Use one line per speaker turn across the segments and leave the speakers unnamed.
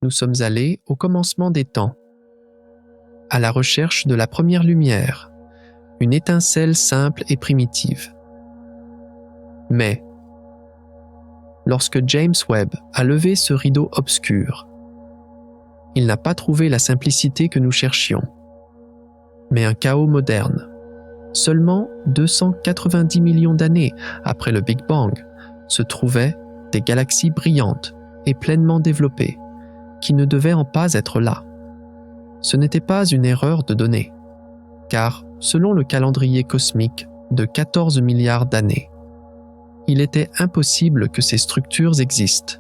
nous sommes allés au commencement des temps, à la recherche de la première lumière, une étincelle simple et primitive. Mais, lorsque James Webb a levé ce rideau obscur, il n'a pas trouvé la simplicité que nous cherchions, mais un chaos moderne. Seulement 290 millions d'années après le Big Bang se trouvaient des galaxies brillantes et pleinement développées, qui ne devaient en pas être là. Ce n'était pas une erreur de données, car selon le calendrier cosmique de 14 milliards d'années, il était impossible que ces structures existent.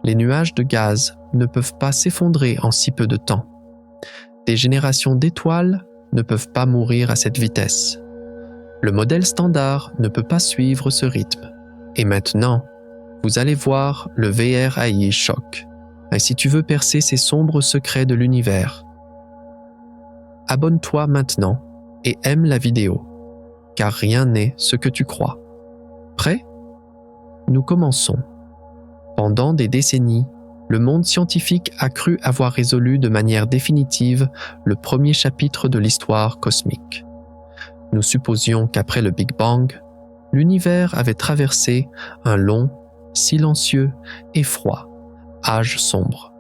Les nuages de gaz ne peuvent pas s'effondrer en si peu de temps. Des générations d'étoiles ne peuvent pas mourir à cette vitesse. Le modèle standard ne peut pas suivre ce rythme. Et maintenant, vous allez voir le VRAI choc. Et si tu veux percer ces sombres secrets de l'univers, abonne-toi maintenant et aime la vidéo, car rien n'est ce que tu crois. Prêt? Nous commençons. Pendant des décennies, le monde scientifique a cru avoir résolu de manière définitive le premier chapitre de l'histoire cosmique. Nous supposions qu'après le Big Bang, l'univers avait traversé un long, silencieux et froid âge sombre.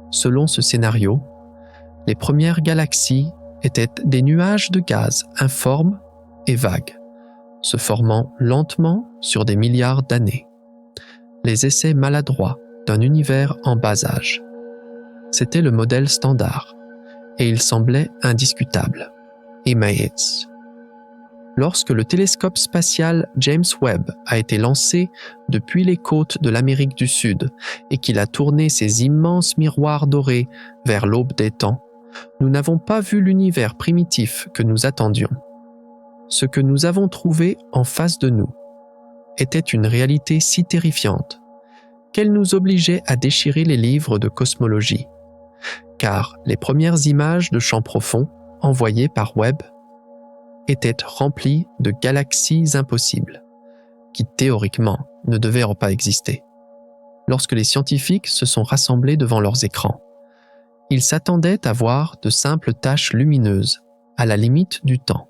Selon ce scénario, les premières galaxies étaient des nuages de gaz informes et vagues, se formant lentement sur des milliards d'années. Les essais maladroits d'un univers en bas âge. C'était le modèle standard, et il semblait indiscutable. Emmaüs. Lorsque le télescope spatial James Webb a été lancé depuis les côtes de l'Amérique du Sud et qu'il a tourné ses immenses miroirs dorés vers l'aube des temps, nous n'avons pas vu l'univers primitif que nous attendions. Ce que nous avons trouvé en face de nous était une réalité si terrifiante qu'elle nous obligeait à déchirer les livres de cosmologie, car les premières images de champs profonds envoyées par Webb étaient remplies de galaxies impossibles, qui théoriquement ne devaient pas exister. Lorsque les scientifiques se sont rassemblés devant leurs écrans, ils s'attendaient à voir de simples taches lumineuses à la limite du temps.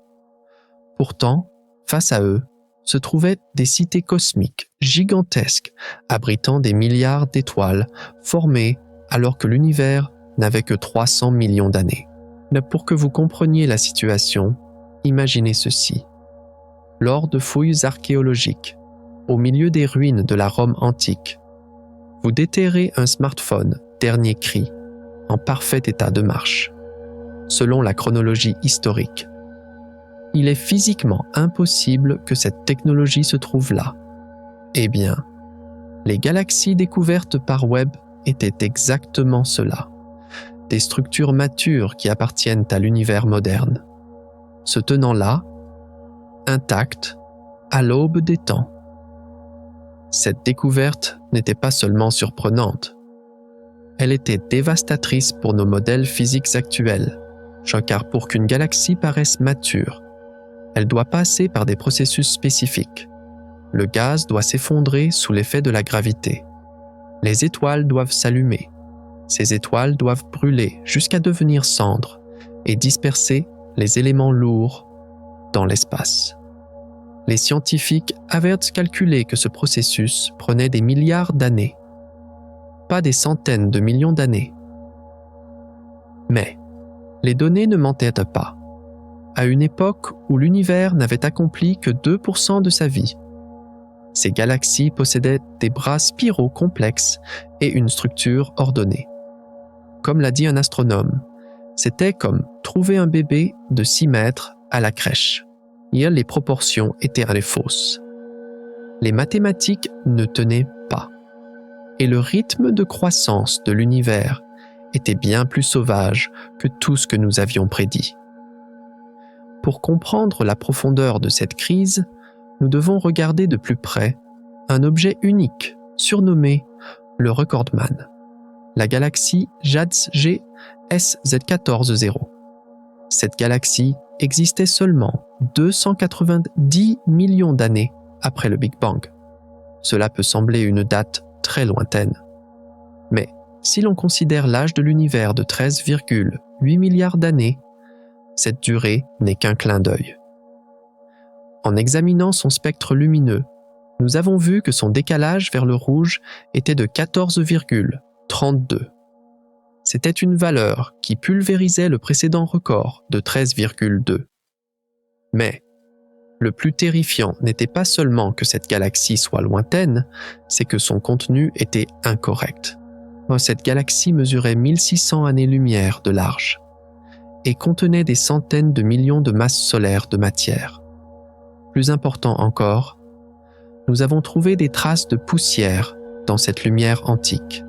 Pourtant, face à eux, se trouvaient des cités cosmiques gigantesques abritant des milliards d'étoiles formées alors que l'univers n'avait que 300 millions d'années. Mais pour que vous compreniez la situation, imaginez ceci. Lors de fouilles archéologiques, au milieu des ruines de la Rome antique, vous déterrez un smartphone dernier cri, en parfait état de marche. Selon la chronologie historique, il est physiquement impossible que cette technologie se trouve là. Eh bien, les galaxies découvertes par Webb étaient exactement cela. Des structures matures qui appartiennent à l'univers moderne, se tenant là, intactes, à l'aube des temps. Cette découverte n'était pas seulement surprenante, elle était dévastatrice pour nos modèles physiques actuels, car pour qu'une galaxie paraisse mature, elle doit passer par des processus spécifiques. Le gaz doit s'effondrer sous l'effet de la gravité. Les étoiles doivent s'allumer. Ces étoiles doivent brûler jusqu'à devenir cendres et disperser les éléments lourds dans l'espace. Les scientifiques avaient calculé que ce processus prenait des milliards d'années, pas des centaines de millions d'années. Mais les données ne mentaient pas. À une époque où l'univers n'avait accompli que 2% de sa vie, ces galaxies possédaient des bras spiraux complexes et une structure ordonnée. Comme l'a dit un astronome, c'était comme trouver un bébé de 6 mètres à la crèche. Les proportions étaient fausses. Les mathématiques ne tenaient pas. Et le rythme de croissance de l'univers était bien plus sauvage que tout ce que nous avions prédit. Pour comprendre la profondeur de cette crise, nous devons regarder de plus près un objet unique surnommé le Recordman, la galaxie JADS-G SZ14-0. Cette galaxie existait seulement 290 millions d'années après le Big Bang. Cela peut sembler une date très lointaine. Mais si l'on considère l'âge de l'univers de 13,8 milliards d'années, cette durée n'est qu'un clin d'œil. En examinant son spectre lumineux, nous avons vu que son décalage vers le rouge était de 14,32. C'était une valeur qui pulvérisait le précédent record de 13,2. Mais le plus terrifiant n'était pas seulement que cette galaxie soit lointaine, c'est que son contenu était incorrect. Cette galaxie mesurait 1600 années-lumière de large et contenait des centaines de millions de masses solaires de matière. Plus important encore, nous avons trouvé des traces de poussière dans cette lumière antique,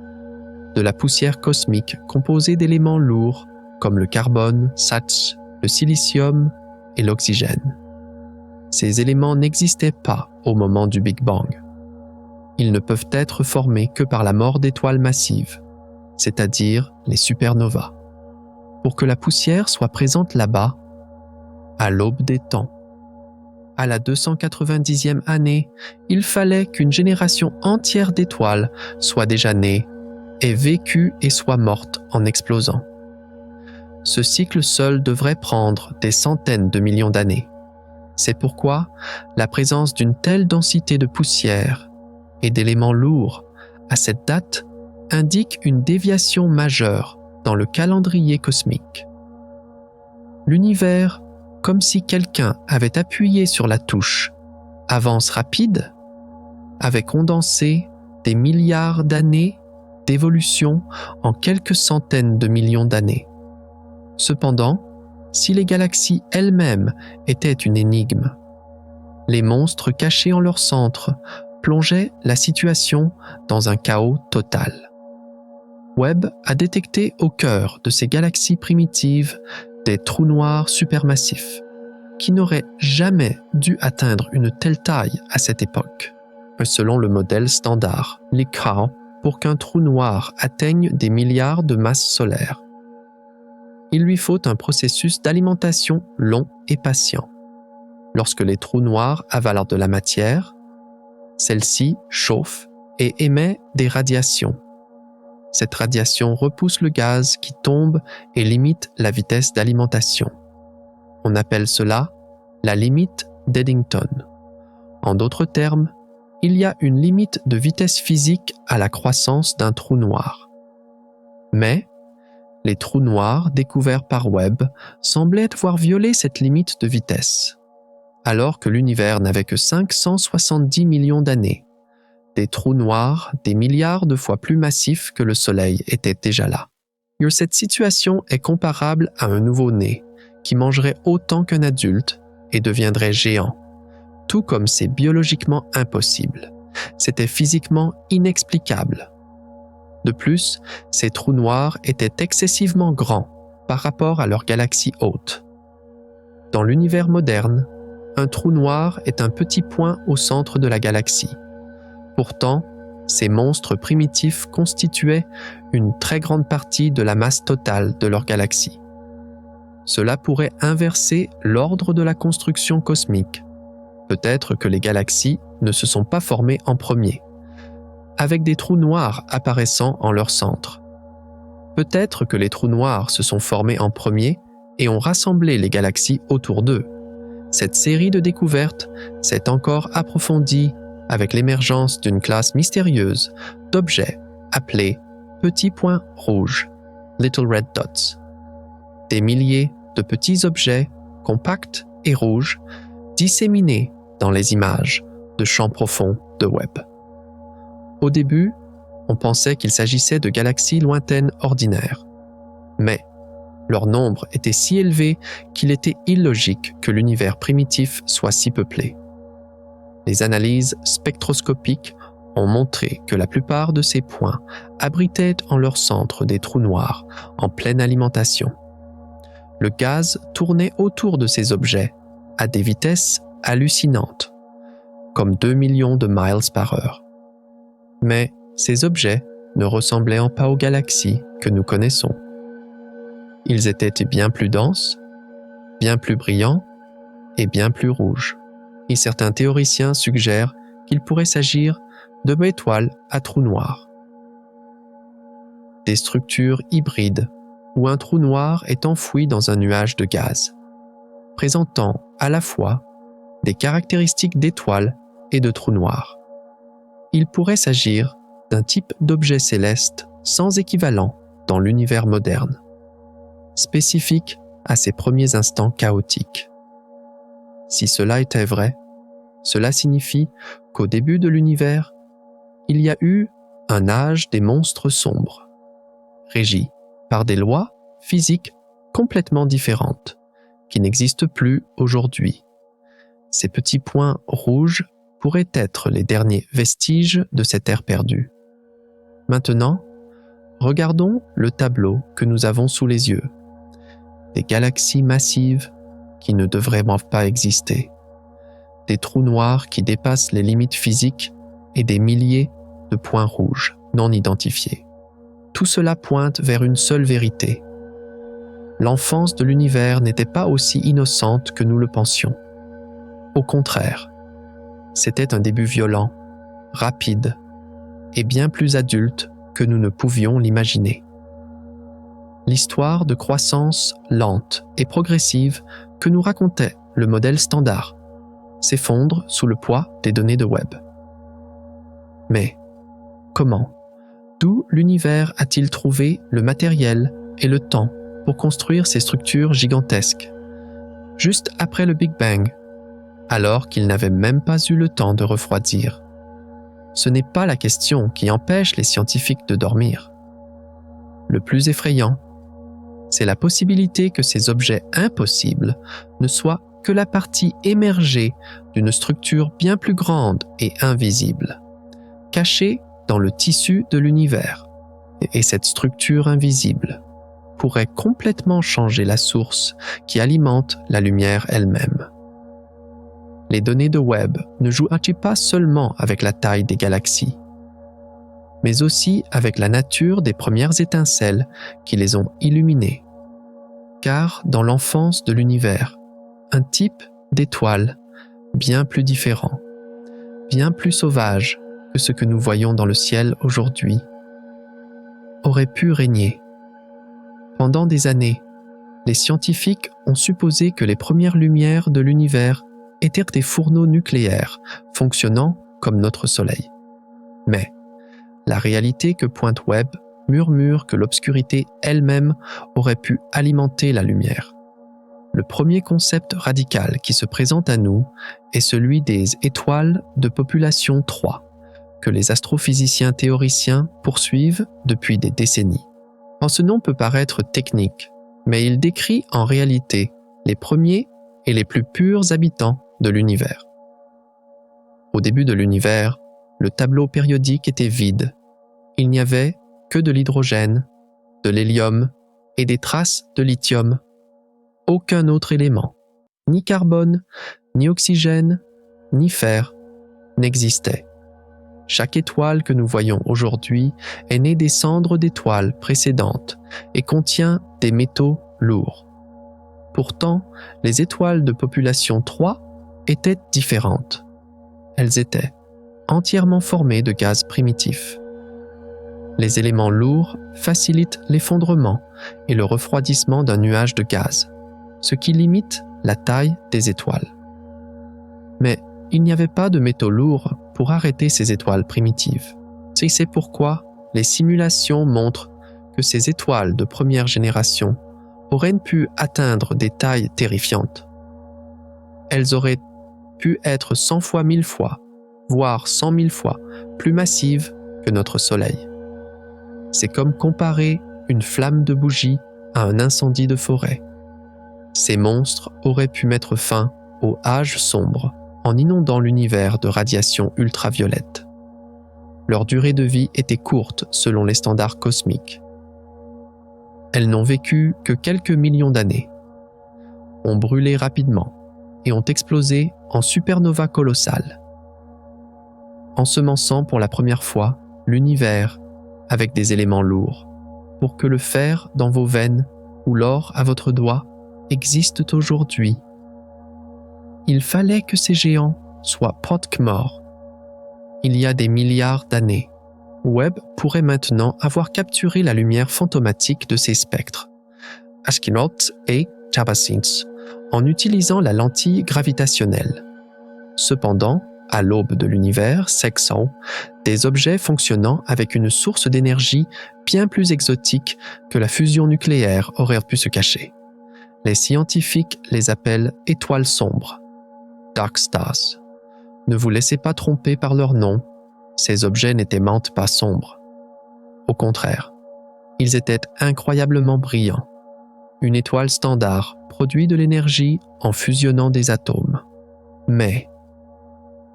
de la poussière cosmique composée d'éléments lourds comme le carbone, Sach, le silicium et l'oxygène. Ces éléments n'existaient pas au moment du Big Bang. Ils ne peuvent être formés que par la mort d'étoiles massives, c'est-à-dire les supernovas. Pour que la poussière soit présente là-bas, à l'aube des temps, à la 290e année, il fallait qu'une génération entière d'étoiles soit déjà née, ait vécu et soit morte en explosant. Ce cycle seul devrait prendre des centaines de millions d'années. C'est pourquoi la présence d'une telle densité de poussière et d'éléments lourds à cette date indique une déviation majeure dans le calendrier cosmique. L'univers, comme si quelqu'un avait appuyé sur la touche « Avance rapide », avait condensé des milliards d'années d'évolution en quelques centaines de millions d'années. Cependant, si les galaxies elles-mêmes étaient une énigme, les monstres cachés en leur centre plongeaient la situation dans un chaos total. Webb a détecté au cœur de ces galaxies primitives des trous noirs supermassifs qui n'auraient jamais dû atteindre une telle taille à cette époque. Selon le modèle standard, LICAO, pour qu'un trou noir atteigne des milliards de masses solaires, il lui faut un processus d'alimentation long et patient. Lorsque les trous noirs avalent de la matière, celle-ci chauffe et émet des radiations. Cette radiation repousse le gaz qui tombe et limite la vitesse d'alimentation. On appelle cela la limite d'Eddington. En d'autres termes, il y a une limite de vitesse physique à la croissance d'un trou noir. Mais les trous noirs découverts par Webb semblaient avoir violé cette limite de vitesse. Alors que l'univers n'avait que 570 millions d'années, des trous noirs des milliards de fois plus massifs que le Soleil étaient déjà là. Cette situation est comparable à un nouveau-né qui mangerait autant qu'un adulte et deviendrait géant, tout comme c'est biologiquement impossible. C'était physiquement inexplicable. De plus, ces trous noirs étaient excessivement grands par rapport à leur galaxie hôte. Dans l'univers moderne, un trou noir est un petit point au centre de la galaxie. Pourtant, ces monstres primitifs constituaient une très grande partie de la masse totale de leur galaxie. Cela pourrait inverser l'ordre de la construction cosmique. Peut-être que les galaxies ne se sont pas formées en premier, avec des trous noirs apparaissant en leur centre. Peut-être que les trous noirs se sont formés en premier et ont rassemblé les galaxies autour d'eux. Cette série de découvertes s'est encore approfondie avec l'émergence d'une classe mystérieuse d'objets appelés petits points rouges, Little Red Dots. Des milliers de petits objets compacts et rouges disséminés dans les images de champs profonds de Webb. Au début, on pensait qu'il s'agissait de galaxies lointaines ordinaires. Mais leur nombre était si élevé qu'il était illogique que l'univers primitif soit si peuplé. Les analyses spectroscopiques ont montré que la plupart de ces points abritaient en leur centre des trous noirs en pleine alimentation. Le gaz tournait autour de ces objets à des vitesses hallucinantes, comme 2 millions de miles par heure. Mais ces objets ne ressemblaient pas aux galaxies que nous connaissons. Ils étaient bien plus denses, bien plus brillants et bien plus rouges. Et certains théoriciens suggèrent qu'il pourrait s'agir de étoiles à trous noirs. des structures hybrides où un trou noir est enfoui dans un nuage de gaz, présentant à la fois des caractéristiques d'étoiles et de trous noirs. Il pourrait s'agir d'un type d'objet céleste sans équivalent dans l'univers moderne, spécifique à ses premiers instants chaotiques. Si cela était vrai, cela signifie qu'au début de l'univers, il y a eu un âge des monstres sombres, régi par des lois physiques complètement différentes, qui n'existent plus aujourd'hui. Ces petits points rouges pourraient être les derniers vestiges de cette ère perdue. Maintenant, regardons le tableau que nous avons sous les yeux. Des galaxies massives qui ne devraient pas exister, des trous noirs qui dépassent les limites physiques et des milliers de points rouges non identifiés. Tout cela pointe vers une seule vérité. L'enfance de l'univers n'était pas aussi innocente que nous le pensions. Au contraire, c'était un début violent, rapide et bien plus adulte que nous ne pouvions l'imaginer. L'histoire de croissance lente et progressive que nous racontait le modèle standard s'effondre sous le poids des données de web. Mais comment, d'où l'univers a-t-il trouvé le matériel et le temps pour construire ces structures gigantesques, juste après le Big Bang, alors qu'il n'avait même pas eu le temps de refroidir? Ce n'est pas la question qui empêche les scientifiques de dormir. Le plus effrayant, c'est la possibilité que ces objets impossibles ne soient que la partie émergée d'une structure bien plus grande et invisible, cachée dans le tissu de l'univers. Et cette structure invisible pourrait complètement changer la source qui alimente la lumière elle-même. Les données de Webb ne jouent-elles pas seulement avec la taille des galaxies, mais aussi avec la nature des premières étincelles qui les ont illuminées. Car dans l'enfance de l'univers, un type d'étoile bien plus différent, bien plus sauvage que ce que nous voyons dans le ciel aujourd'hui, aurait pu régner. Pendant des années, les scientifiques ont supposé que les premières lumières de l'univers étaient des fourneaux nucléaires fonctionnant comme notre Soleil. Mais la réalité que pointe Webb murmure que l'obscurité elle-même aurait pu alimenter la lumière. Le premier concept radical qui se présente à nous est celui des étoiles de population 3, que les astrophysiciens théoriciens poursuivent depuis des décennies. Ce nom peut paraître technique, mais il décrit en réalité les premiers et les plus purs habitants de l'univers. Au début de l'univers, le tableau périodique était vide. Il n'y avait que de l'hydrogène, de l'hélium et des traces de lithium. Aucun autre élément, ni carbone, ni oxygène, ni fer, n'existait. Chaque étoile que nous voyons aujourd'hui est née des cendres d'étoiles précédentes et contient des métaux lourds. Pourtant, les étoiles de population 3 étaient différentes. Elles étaient entièrement formées de gaz primitifs. Les éléments lourds facilitent l'effondrement et le refroidissement d'un nuage de gaz, ce qui limite la taille des étoiles. Mais il n'y avait pas de métaux lourds pour arrêter ces étoiles primitives. C'est pourquoi les simulations montrent que ces étoiles de première génération auraient pu atteindre des tailles terrifiantes. Elles auraient pu être 100 fois 1000 fois, voire 100 000 fois plus massives que notre Soleil. C'est comme comparer une flamme de bougie à un incendie de forêt. Ces monstres auraient pu mettre fin au âge sombre en inondant l'univers de radiation ultraviolette. Leur durée de vie était courte selon les standards cosmiques. Elles n'ont vécu que quelques millions d'années, ont brûlé rapidement et ont explosé en supernovas colossales, ensemençant pour la première fois l'univers avec des éléments lourds, pour que le fer dans vos veines ou l'or à votre doigt existe aujourd'hui. Il fallait que ces géants soient proches morts, il y a des milliards d'années, Webb pourrait maintenant avoir capturé la lumière fantomatique de ces spectres, Ashkinot et Chabasins, en utilisant la lentille gravitationnelle. Cependant, à l'aube de l'univers, Sexson, des objets fonctionnant avec une source d'énergie bien plus exotique que la fusion nucléaire auraient pu se cacher. Les scientifiques les appellent étoiles sombres, Dark Stars. Ne vous laissez pas tromper par leur nom, ces objets n'étaient pas sombres. Au contraire, ils étaient incroyablement brillants. Une étoile standard produit de l'énergie en fusionnant des atomes. Mais,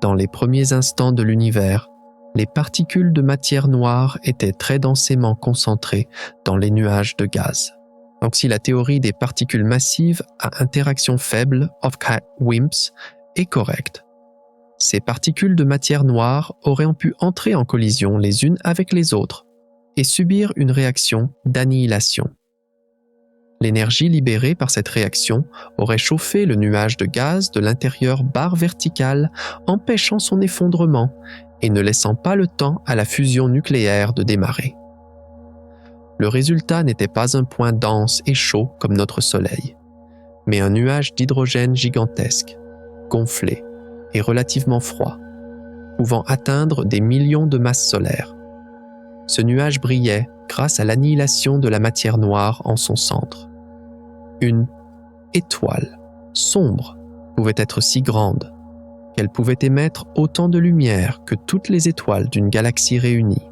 dans les premiers instants de l'univers, les particules de matière noire étaient très densément concentrées dans les nuages de gaz. Donc si la théorie des particules massives à interaction faible, WIMPs, est correcte, ces particules de matière noire auraient pu entrer en collision les unes avec les autres et subir une réaction d'annihilation. L'énergie libérée par cette réaction aurait chauffé le nuage de gaz de l'intérieur barre verticale, empêchant son effondrement et ne laissant pas le temps à la fusion nucléaire de démarrer. Le résultat n'était pas un point dense et chaud comme notre Soleil, mais un nuage d'hydrogène gigantesque, gonflé et relativement froid, pouvant atteindre des millions de masses solaires. Ce nuage brillait grâce à l'annihilation de la matière noire en son centre. Une étoile sombre pouvait être si grande qu'elle pouvait émettre autant de lumière que toutes les étoiles d'une galaxie réunie.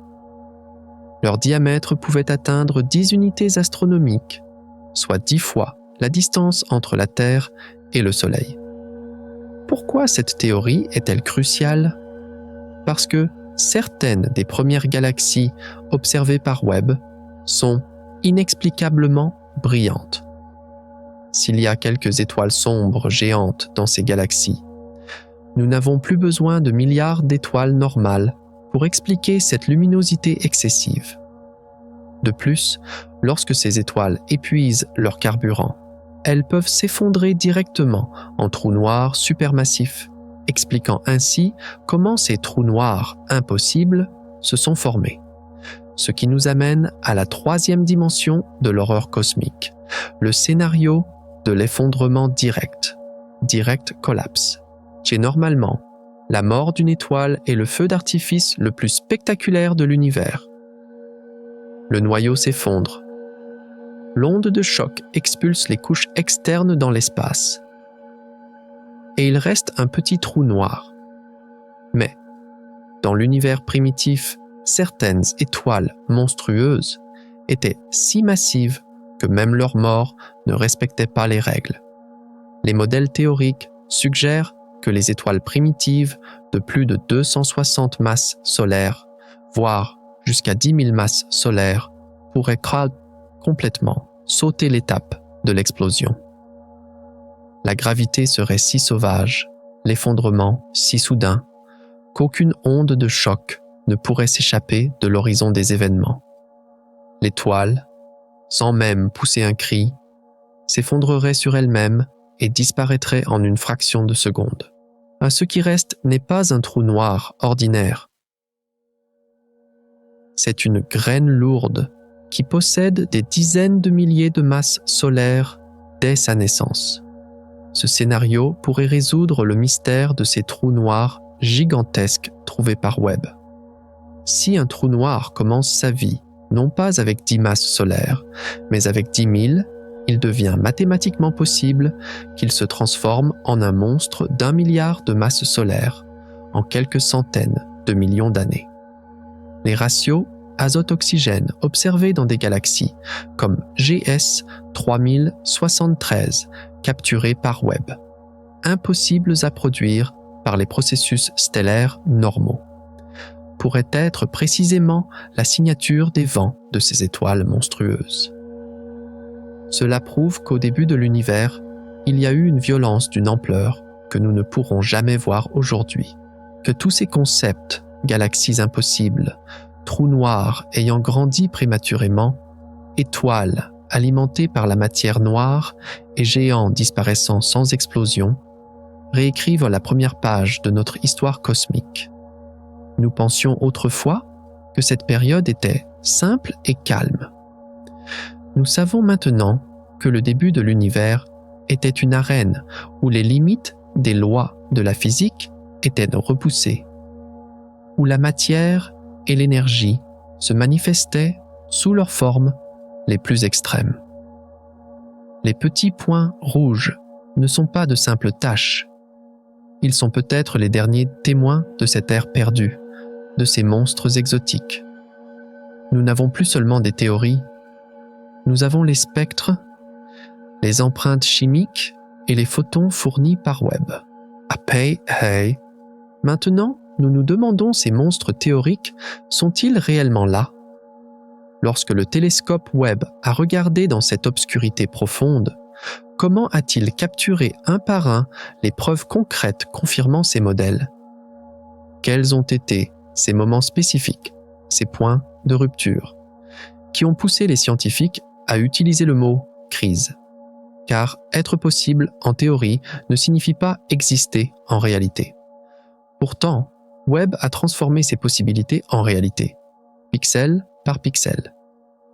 Leur diamètre pouvait atteindre 10 unités astronomiques, soit 10 fois la distance entre la Terre et le Soleil. Pourquoi cette théorie est-elle cruciale? Parce que certaines des premières galaxies observées par Webb sont inexplicablement brillantes. S'il y a quelques étoiles sombres géantes dans ces galaxies, nous n'avons plus besoin de milliards d'étoiles normales pour expliquer cette luminosité excessive. De plus, lorsque ces étoiles épuisent leur carburant, elles peuvent s'effondrer directement en trous noirs supermassifs, expliquant ainsi comment ces trous noirs impossibles se sont formés. Ce qui nous amène à la troisième dimension de l'horreur cosmique, le scénario de l'effondrement direct collapse, qui est normalement la mort d'une étoile est le feu d'artifice le plus spectaculaire de l'univers. Le noyau s'effondre. L'onde de choc expulse les couches externes dans l'espace. Et il reste un petit trou noir. Mais, dans l'univers primitif, certaines étoiles monstrueuses étaient si massives que même leur mort ne respectait pas les règles. Les modèles théoriques suggèrent que les étoiles primitives de plus de 260 masses solaires, voire jusqu'à 10 000 masses solaires, pourraient complètement sauter l'étape de l'explosion. La gravité serait si sauvage, l'effondrement si soudain, qu'aucune onde de choc ne pourrait s'échapper de l'horizon des événements. L'étoile, sans même pousser un cri, s'effondrerait sur elle-même et disparaîtrait en une fraction de seconde. Ce qui reste n'est pas un trou noir ordinaire. C'est une graine lourde qui possède des dizaines de milliers de masses solaires dès sa naissance. Ce scénario pourrait résoudre le mystère de ces trous noirs gigantesques trouvés par Webb. Si un trou noir commence sa vie, non pas avec 10 masses solaires, mais avec 10 000, il devient mathématiquement possible qu'il se transforme en un monstre d'1 milliard de masses solaires en quelques centaines de millions d'années. Les ratios azote-oxygène observés dans des galaxies comme GS 3073 capturées par Webb, impossibles à produire par les processus stellaires normaux, pourraient être précisément la signature des vents de ces étoiles monstrueuses. Cela prouve qu'au début de l'univers, il y a eu une violence d'une ampleur que nous ne pourrons jamais voir aujourd'hui, que tous ces concepts, galaxies impossibles, trous noirs ayant grandi prématurément, étoiles alimentées par la matière noire et géants disparaissant sans explosion, réécrivent la première page de notre histoire cosmique. Nous pensions autrefois que cette période était simple et calme. Nous savons maintenant que le début de l'univers était une arène où les limites des lois de la physique étaient repoussées, où la matière et l'énergie se manifestaient sous leurs formes les plus extrêmes. Les petits points rouges ne sont pas de simples taches. Ils sont peut-être les derniers témoins de cette ère perdue, de ces monstres exotiques. Nous n'avons plus seulement des théories, nous avons les spectres, les empreintes chimiques et les photons fournis par Webb. Hey. Maintenant, nous nous demandons ces monstres théoriques sont-ils réellement là? Lorsque le télescope Webb a regardé dans cette obscurité profonde, comment a-t-il capturé un par un les preuves concrètes confirmant ces modèles? Quels ont été ces moments spécifiques, ces points de rupture, qui ont poussé les scientifiques à utiliser le mot « crise », car être possible en théorie ne signifie pas exister en réalité. Pourtant, Webb a transformé ces possibilités en réalité, pixel par pixel,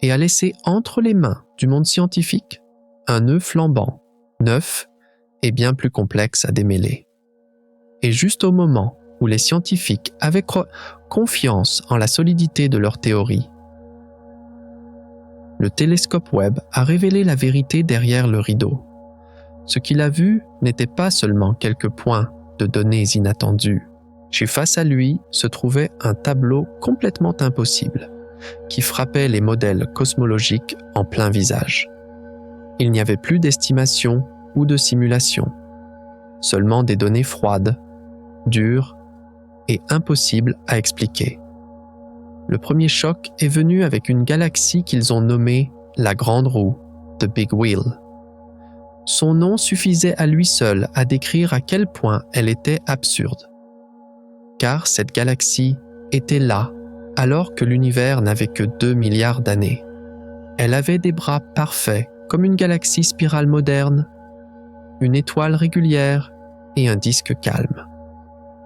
et a laissé entre les mains du monde scientifique un nœud flambant, neuf et bien plus complexe à démêler. Et juste au moment où les scientifiques avaient confiance en la solidité de leur théorie, le télescope Webb a révélé la vérité derrière le rideau. Ce qu'il a vu n'était pas seulement quelques points de données inattendues. Face à lui se trouvait un tableau complètement impossible, qui frappait les modèles cosmologiques en plein visage. Il n'y avait plus d'estimation ou de simulation, seulement des données froides, dures et impossibles à expliquer. Le premier choc est venu avec une galaxie qu'ils ont nommée la Grande Roue, The Big Wheel. Son nom suffisait à lui seul à décrire à quel point elle était absurde. Car cette galaxie était là, alors que l'univers n'avait que 2 milliards d'années. Elle avait des bras parfaits, comme une galaxie spirale moderne, une étoile régulière et un disque calme.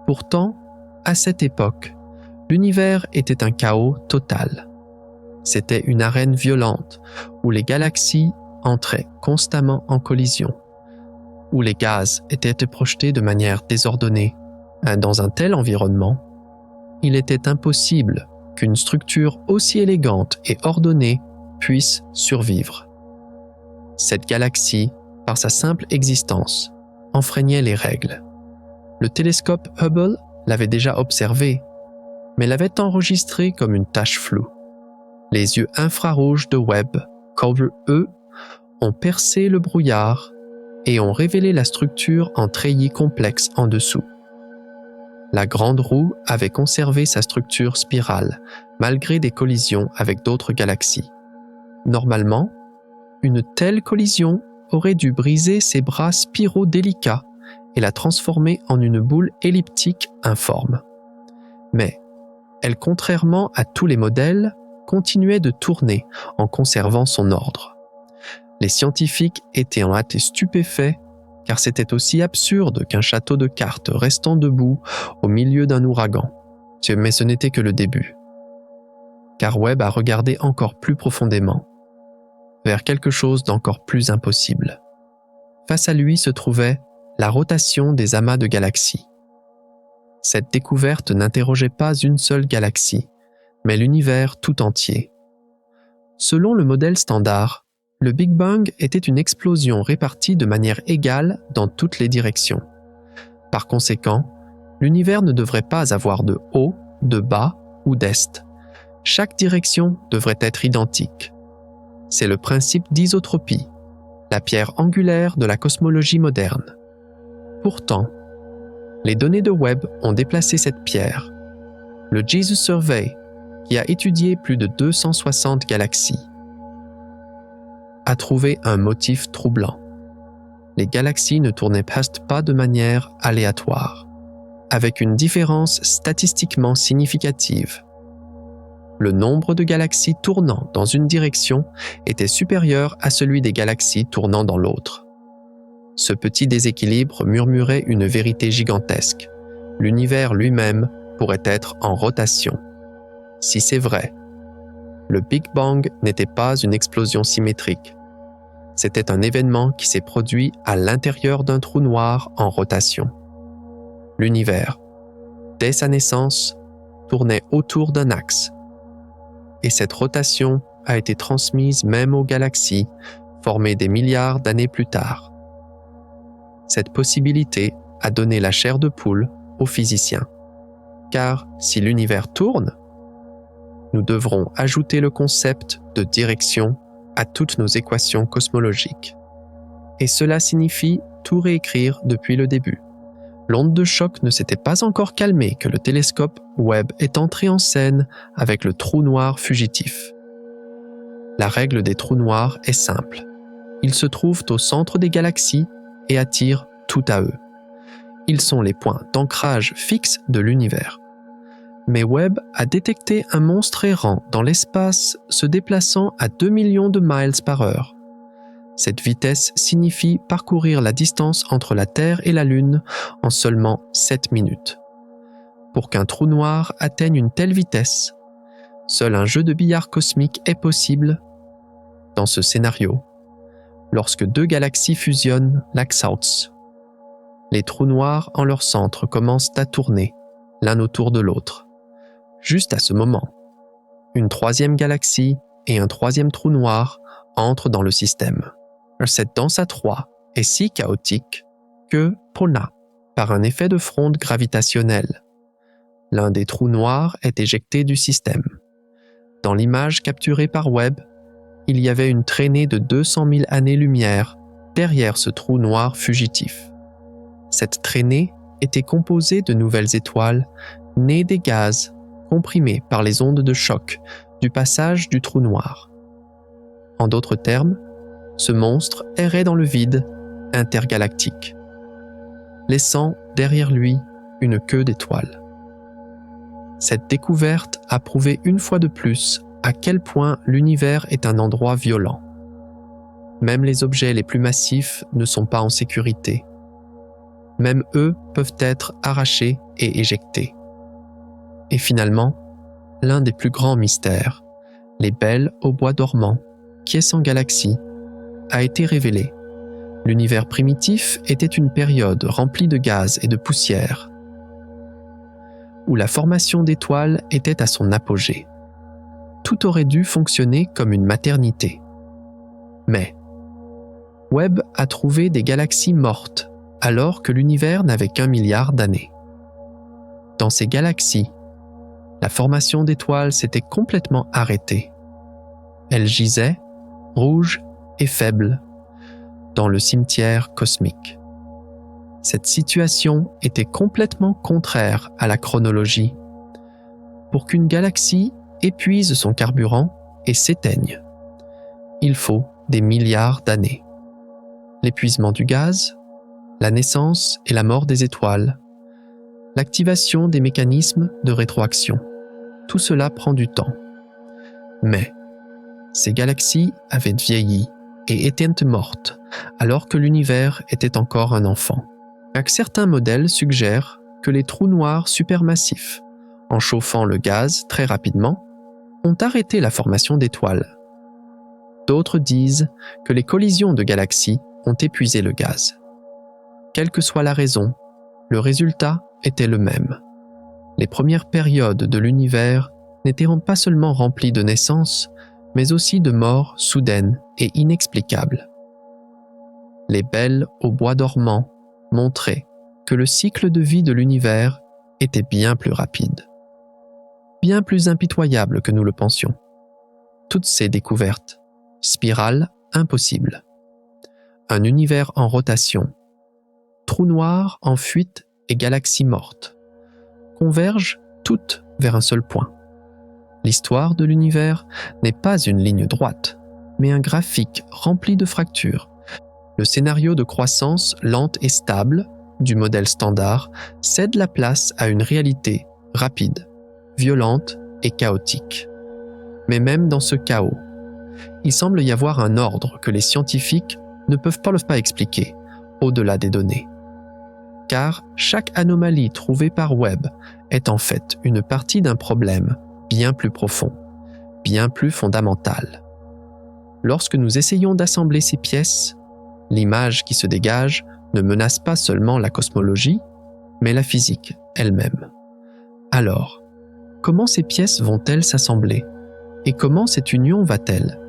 Pourtant, à cette époque, l'univers était un chaos total. C'était une arène violente où les galaxies entraient constamment en collision, où les gaz étaient projetés de manière désordonnée. Dans un tel environnement, il était impossible qu'une structure aussi élégante et ordonnée puisse survivre. Cette galaxie, par sa simple existence, enfreignait les règles. Le télescope Hubble l'avait déjà observé, mais l'avait enregistré comme une tache floue. Les yeux infrarouges de Webb, eux, ont percé le brouillard et ont révélé la structure en treillis complexe en dessous. La Grande Roue avait conservé sa structure spirale, malgré des collisions avec d'autres galaxies. Normalement, une telle collision aurait dû briser ses bras spiraux délicats et la transformer en une boule elliptique informe. Mais elle, contrairement à tous les modèles, continuait de tourner en conservant son ordre. Les scientifiques étaient en hâte et stupéfaits, car c'était aussi absurde qu'un château de cartes restant debout au milieu d'un ouragan. Mais ce n'était que le début. Car Webb a regardé encore plus profondément, vers quelque chose d'encore plus impossible. Face à lui se trouvait la rotation des amas de galaxies. Cette découverte n'interrogeait pas une seule galaxie, mais l'univers tout entier. Selon le modèle standard, le Big Bang était une explosion répartie de manière égale dans toutes les directions. Par conséquent, l'univers ne devrait pas avoir de haut, de bas ou d'est. Chaque direction devrait être identique. C'est le principe d'isotropie, la pierre angulaire de la cosmologie moderne. Pourtant, les données de Webb ont déplacé cette pierre. Le Jesus Survey, qui a étudié plus de 260 galaxies, a trouvé un motif troublant. Les galaxies ne tournaient pas de manière aléatoire, avec une différence statistiquement significative. Le nombre de galaxies tournant dans une direction était supérieur à celui des galaxies tournant dans l'autre. Ce petit déséquilibre murmurait une vérité gigantesque. L'univers lui-même pourrait être en rotation. si c'est vrai, le Big Bang n'était pas une explosion symétrique. C'était un événement qui s'est produit à l'intérieur d'un trou noir en rotation. L'univers, dès sa naissance, tournait autour d'un axe. Et cette rotation a été transmise même aux galaxies, formées des milliards d'années plus tard. Cette possibilité a donné la chair de poule aux physiciens. Car si l'univers tourne, nous devrons ajouter le concept de direction à toutes nos équations cosmologiques. Et cela signifie tout réécrire depuis le début. L'onde de choc ne s'était pas encore calmée que le télescope Webb est entré en scène avec le trou noir fugitif. La règle des trous noirs est simple. Ils se trouvent au centre des galaxies et attirent tout à eux. Ils sont les points d'ancrage fixes de l'univers. Mais Webb a détecté un monstre errant dans l'espace se déplaçant à 2 millions de miles par heure. Cette vitesse signifie parcourir la distance entre la Terre et la Lune en seulement 7 minutes. Pour qu'un trou noir atteigne une telle vitesse, seul un jeu de billard cosmique est possible. Dans ce scénario, lorsque deux galaxies fusionnent l'Axouts, les trous noirs en leur centre commencent à tourner l'un autour de l'autre. Juste à ce moment, une troisième galaxie et un troisième trou noir entrent dans le système. Cette danse à trois est si chaotique que, par un effet de fronde gravitationnelle, l'un des trous noirs est éjecté du système. Dans l'image capturée par Webb, il y avait une traînée de 200 000 années-lumière derrière ce trou noir fugitif. Cette traînée était composée de nouvelles étoiles nées des gaz comprimés par les ondes de choc du passage du trou noir. En d'autres termes, ce monstre errait dans le vide intergalactique, laissant derrière lui une queue d'étoiles. Cette découverte a prouvé une fois de plus à quel point l'univers est un endroit violent. Même les objets les plus massifs ne sont pas en sécurité. Même eux peuvent être arrachés et éjectés. Et finalement, l'un des plus grands mystères, les belles au bois dormant, qui est sans galaxie, a été révélé. L'univers primitif était une période remplie de gaz et de poussière, où la formation d'étoiles était à son apogée. Tout aurait dû fonctionner comme une maternité. Mais Webb a trouvé des galaxies mortes alors que l'univers n'avait qu'1 milliard d'années. Dans ces galaxies, la formation d'étoiles s'était complètement arrêtée. Elles gisaient, rouges et faibles, dans le cimetière cosmique. Cette situation était complètement contraire à la chronologie. Pour qu'une galaxie épuise son carburant et s'éteigne, il faut des milliards d'années. L'épuisement du gaz, la naissance et la mort des étoiles, l'activation des mécanismes de rétroaction, tout cela prend du temps. Mais ces galaxies avaient vieilli et étaient mortes alors que l'univers était encore un enfant. Certains modèles suggèrent que les trous noirs supermassifs, en chauffant le gaz très rapidement, ont arrêté la formation d'étoiles. D'autres disent que les collisions de galaxies ont épuisé le gaz. Quelle que soit la raison, le résultat était le même. Les premières périodes de l'univers n'étaient pas seulement remplies de naissances, mais aussi de morts soudaines et inexplicables. Les belles au bois dormant montraient que le cycle de vie de l'univers était bien plus rapide, bien plus impitoyable que nous le pensions. Toutes ces découvertes, spirale impossible, un univers en rotation, trous noirs en fuite et galaxies mortes, convergent toutes vers un seul point. L'histoire de l'univers n'est pas une ligne droite, mais un graphique rempli de fractures. Le scénario de croissance lente et stable du modèle standard cède la place à une réalité rapide, violente et chaotique. Mais même dans ce chaos, il semble y avoir un ordre que les scientifiques ne peuvent pas expliquer, au-delà des données. Car chaque anomalie trouvée par Webb est en fait une partie d'un problème bien plus profond, bien plus fondamental. Lorsque nous essayons d'assembler ces pièces, l'image qui se dégage ne menace pas seulement la cosmologie, mais la physique elle-même. Alors, comment ces pièces vont-elles s'assembler? Et comment cette union va-t-elle?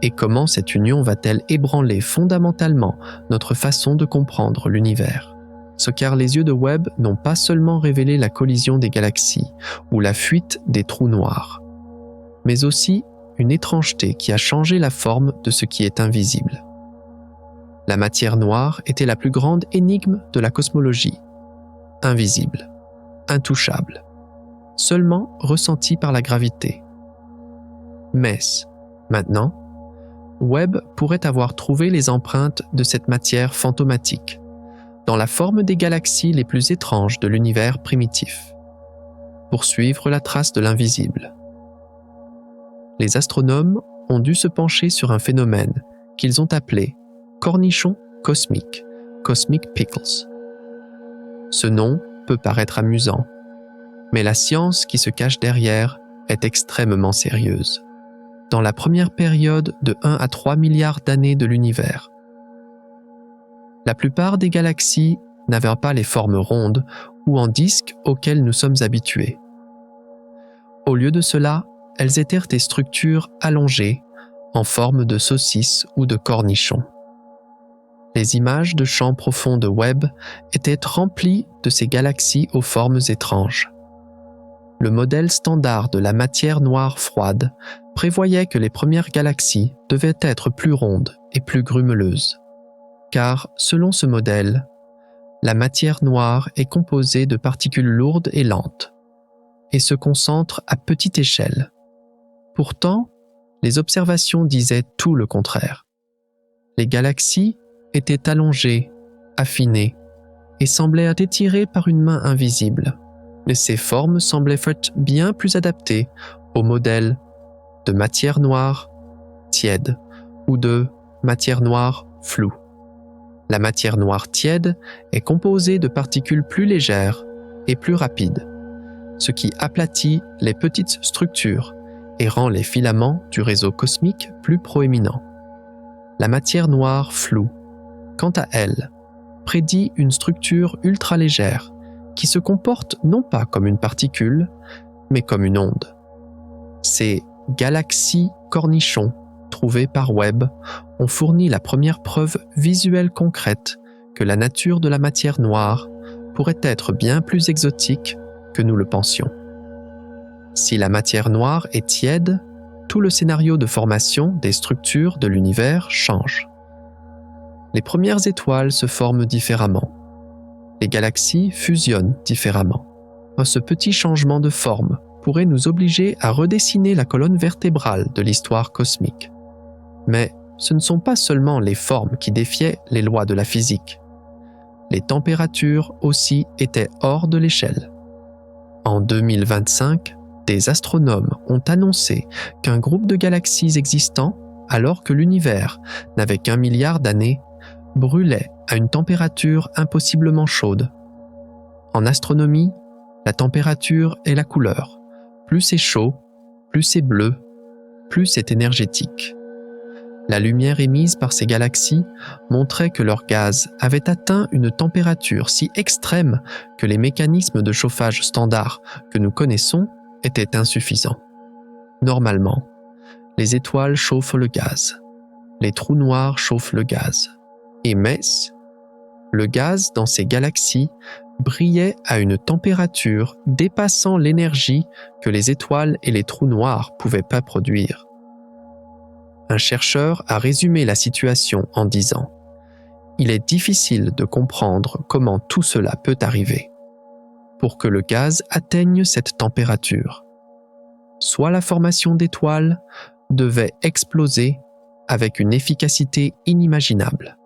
Et comment cette union va-t-elle ébranler fondamentalement notre façon de comprendre l'univers? Ce car les yeux de Webb n'ont pas seulement révélé la collision des galaxies ou la fuite des trous noirs, mais aussi une étrangeté qui a changé la forme de ce qui est invisible. La matière noire était la plus grande énigme de la cosmologie, invisible, intouchable, seulement ressentie par la gravité. Mais, maintenant, Webb pourrait avoir trouvé les empreintes de cette matière fantomatique, dans la forme des galaxies les plus étranges de l'univers primitif, pour suivre la trace de l'invisible. Les astronomes ont dû se pencher sur un phénomène qu'ils ont appelé cornichon cosmique, Cosmic Pickles. Ce nom peut paraître amusant, mais la science qui se cache derrière est extrêmement sérieuse. Dans la première période de 1 à 3 milliards d'années de l'univers, la plupart des galaxies n'avaient pas les formes rondes ou en disques auxquelles nous sommes habitués. Au lieu de cela, elles étaient des structures allongées en forme de saucisse ou de cornichon. Les images de champs profonds de Webb étaient remplies de ces galaxies aux formes étranges. Le modèle standard de la matière noire froide prévoyait que les premières galaxies devaient être plus rondes et plus grumeleuses. Car, selon ce modèle, la matière noire est composée de particules lourdes et lentes, et se concentre à petite échelle. Pourtant, les observations disaient tout le contraire. Les galaxies étaient allongées, affinées, et semblaient étirées par une main invisible. Mais ces formes semblaient faites bien plus adaptées au modèle de matière noire tiède ou de matière noire floue. La matière noire tiède est composée de particules plus légères et plus rapides, ce qui aplatit les petites structures et rend les filaments du réseau cosmique plus proéminents. La matière noire floue, quant à elle, prédit une structure ultra-légère qui se comporte non pas comme une particule, mais comme une onde. Ces galaxies cornichons trouvées par Webb ont fourni la première preuve visuelle concrète que la nature de la matière noire pourrait être bien plus exotique que nous le pensions. Si la matière noire est tiède, tout le scénario de formation des structures de l'univers change. Les premières étoiles se forment différemment. Les galaxies fusionnent différemment. Ce petit changement de forme pourrait nous obliger à redessiner la colonne vertébrale de l'histoire cosmique. Mais ce ne sont pas seulement les formes qui défiaient les lois de la physique. Les températures aussi étaient hors de l'échelle. En 2025, des astronomes ont annoncé qu'un groupe de galaxies existant, alors que l'univers n'avait qu'1 milliard d'années, brûlait à une température impossiblement chaude. En astronomie, la température est la couleur. Plus c'est chaud, plus c'est bleu, plus c'est énergétique. La lumière émise par ces galaxies montrait que leur gaz avait atteint une température si extrême que les mécanismes de chauffage standards que nous connaissons étaient insuffisants. Normalement, les étoiles chauffent le gaz, les trous noirs chauffent le gaz. Et le gaz dans ces galaxies brillait à une température dépassant l'énergie que les étoiles et les trous noirs pouvaient pas produire. Un chercheur a résumé la situation en disant « Il est difficile de comprendre comment tout cela peut arriver. Pour que le gaz atteigne cette température, soit la formation d'étoiles devait exploser avec une efficacité inimaginable,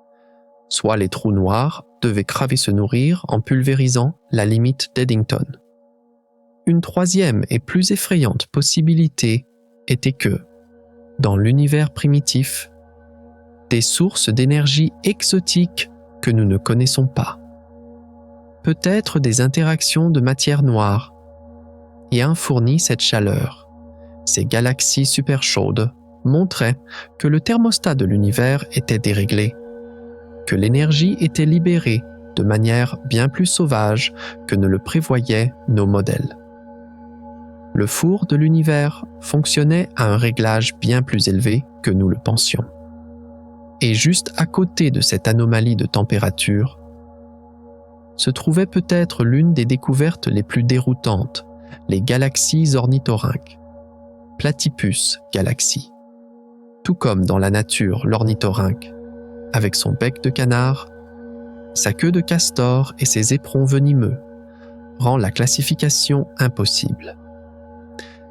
soit les trous noirs devaient craver se nourrir en pulvérisant la limite d'Eddington. Une troisième et plus effrayante possibilité était que, dans l'univers primitif, des sources d'énergie exotiques que nous ne connaissons pas, peut-être des interactions de matière noire, aient fourni cette chaleur Ces galaxies super chaudes montraient que le thermostat de l'univers était déréglé, que l'énergie était libérée de manière bien plus sauvage que ne le prévoyaient nos modèles. Le four de l'univers fonctionnait à un réglage bien plus élevé que nous le pensions. Et juste à côté de cette anomalie de température, se trouvait peut-être l'une des découvertes les plus déroutantes, les galaxies ornithorynques, Platypus galaxie. Tout comme dans la nature l'ornithorynque, avec son bec de canard, sa queue de castor et ses éperons venimeux, rend la classification impossible.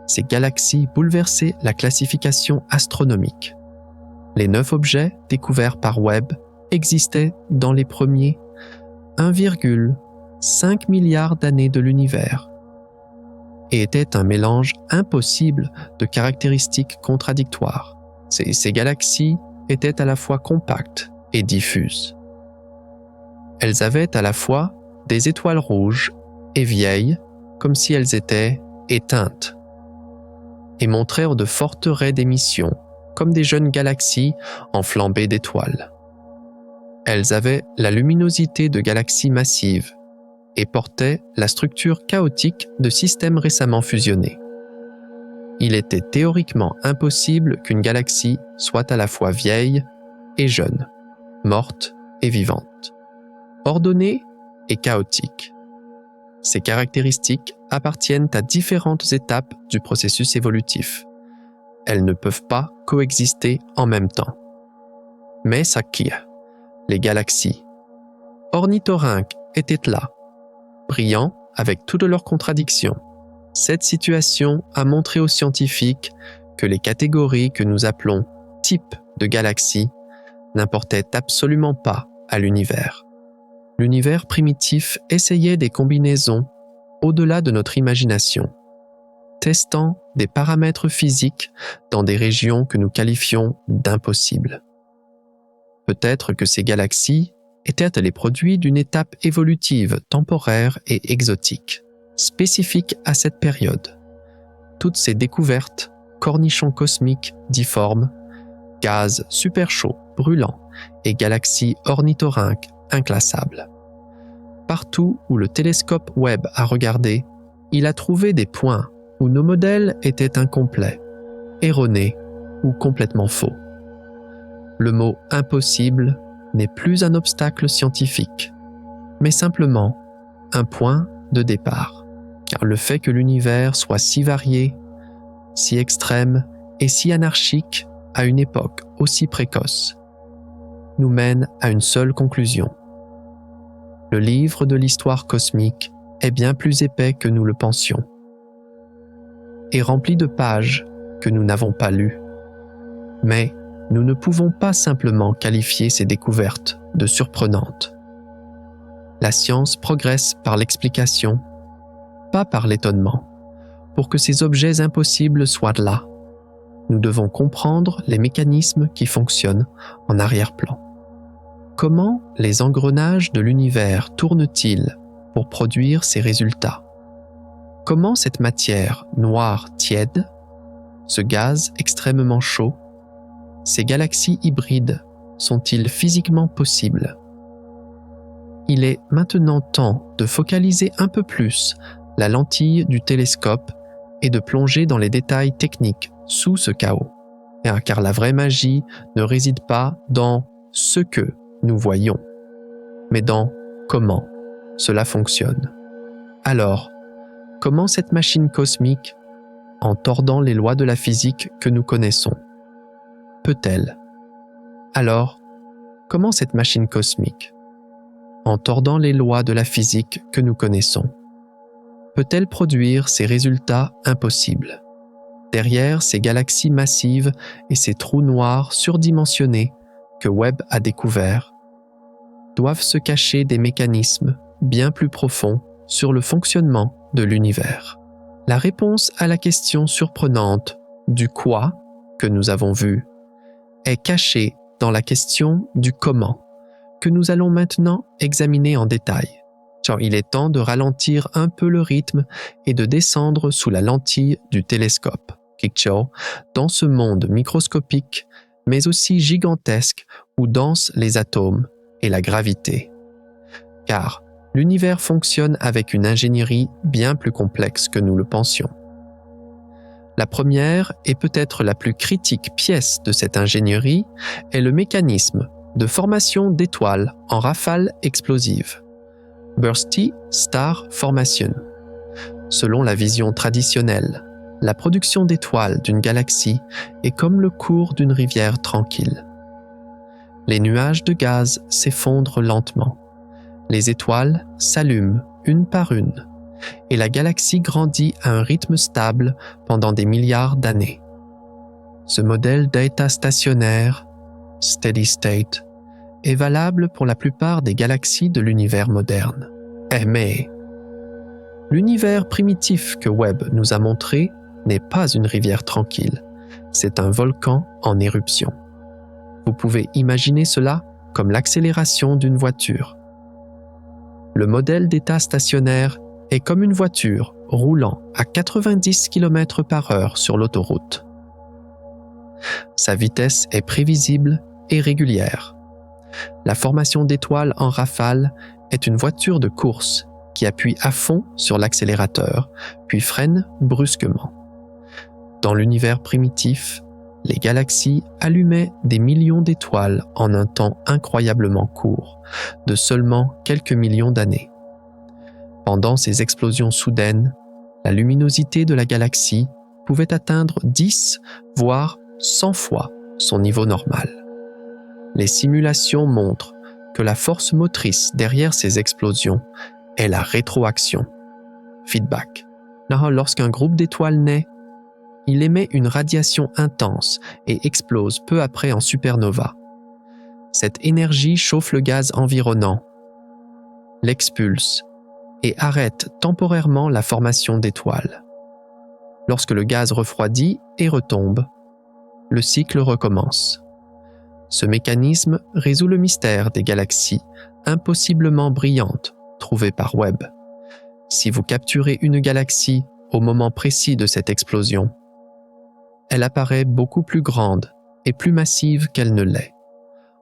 Ces galaxies bouleversaient la classification astronomique. Les 9 objets découverts par Webb existaient dans les premiers 1,5 milliard d'années de l'univers et étaient un mélange impossible de caractéristiques contradictoires. Ces galaxies étaient à la fois compactes et diffuses. Elles avaient à la fois des étoiles rouges et vieilles, comme si elles étaient éteintes, et montrèrent de fortes raies d'émission, comme des jeunes galaxies enflammées d'étoiles. Elles avaient la luminosité de galaxies massives et portaient la structure chaotique de systèmes récemment fusionnés. Il était théoriquement impossible qu'une galaxie soit à la fois vieille et jeune, morte et vivante, ordonnée et chaotique. Ces caractéristiques appartiennent à différentes étapes du processus évolutif. Elles ne peuvent pas coexister en même temps. Mais Sakia, les galaxies ornithorynques étaient là, brillants avec toutes leurs contradictions. Cette situation a montré aux scientifiques que les catégories que nous appelons types de galaxies n'importaient absolument pas à l'univers. L'univers primitif essayait des combinaisons au-delà de notre imagination, testant des paramètres physiques dans des régions que nous qualifions d'impossibles. Peut-être que ces galaxies étaient les produits d'une étape évolutive temporaire et exotique, spécifique à cette période. Toutes ces découvertes, cornichons cosmiques difformes, gaz super chauds, brûlants et galaxies ornithorynques inclassables. Partout où le télescope Webb a regardé, il a trouvé des points où nos modèles étaient incomplets, erronés ou complètement faux. Le mot « impossible » n'est plus un obstacle scientifique, mais simplement un point de départ. Car le fait que l'univers soit si varié, si extrême et si anarchique à une époque aussi précoce, nous mène à une seule conclusion. Le livre de l'histoire cosmique est bien plus épais que nous le pensions, et rempli de pages que nous n'avons pas lues. Mais nous ne pouvons pas simplement qualifier ces découvertes de surprenantes. La science progresse par l'explication, pas par l'étonnement. Pour que ces objets impossibles soient là, nous devons comprendre les mécanismes qui fonctionnent en arrière-plan. Comment les engrenages de l'univers tournent-ils pour produire ces résultats? Comment cette matière noire tiède, ce gaz extrêmement chaud, ces galaxies hybrides sont-ils physiquement possibles? Il est maintenant temps de focaliser un peu plus la lentille du télescope et de plonger dans les détails techniques sous ce chaos. Car la vraie magie ne réside pas dans ce que nous voyons, mais dans comment cela fonctionne. Alors, comment cette machine cosmique, en tordant les lois de la physique que nous connaissons, peut-elle? Alors, comment cette machine cosmique, en tordant les lois de la physique que nous connaissons, peut-elle produire ces résultats impossibles? Derrière ces galaxies massives et ces trous noirs surdimensionnés que Webb a découverts, doivent se cacher des mécanismes bien plus profonds sur le fonctionnement de l'univers. La réponse à la question surprenante du quoi que nous avons vu est cachée dans la question du comment que nous allons maintenant examiner en détail. Il est temps de ralentir un peu le rythme et de descendre sous la lentille du télescope, Kikyo, dans ce monde microscopique, mais aussi gigantesque où dansent les atomes et la gravité. Car l'univers fonctionne avec une ingénierie bien plus complexe que nous le pensions. La première et peut-être la plus critique pièce de cette ingénierie est le mécanisme de formation d'étoiles en rafales explosives, Bursty Star Formation. Selon la vision traditionnelle, la production d'étoiles d'une galaxie est comme le cours d'une rivière tranquille. Les nuages de gaz s'effondrent lentement, les étoiles s'allument une par une, et la galaxie grandit à un rythme stable pendant des milliards d'années. Ce modèle d'état stationnaire, steady state, est valable pour la plupart des galaxies de l'univers moderne. Mais l'univers primitif que Webb nous a montré n'est pas une rivière tranquille, c'est un volcan en éruption. Vous pouvez imaginer cela comme l'accélération d'une voiture. Le modèle d'état stationnaire est comme une voiture roulant à 90 km/h sur l'autoroute. Sa vitesse est prévisible et régulière. La formation d'étoiles en rafale est une voiture de course qui appuie à fond sur l'accélérateur, puis freine brusquement. Dans l'univers primitif, les galaxies allumaient des millions d'étoiles en un temps incroyablement court, de seulement quelques millions d'années. Pendant ces explosions soudaines, la luminosité de la galaxie pouvait atteindre 10, voire 100 fois son niveau normal. Les simulations montrent que la force motrice derrière ces explosions est la rétroaction, feedback. Lorsqu'un groupe d'étoiles naît, il émet une radiation intense et explose peu après en supernova. Cette énergie chauffe le gaz environnant, l'expulse et arrête temporairement la formation d'étoiles. Lorsque le gaz refroidit et retombe, le cycle recommence. Ce mécanisme résout le mystère des galaxies impossiblement brillantes trouvées par Webb. Si vous capturez une galaxie au moment précis de cette explosion, elle apparaît beaucoup plus grande et plus massive qu'elle ne l'est.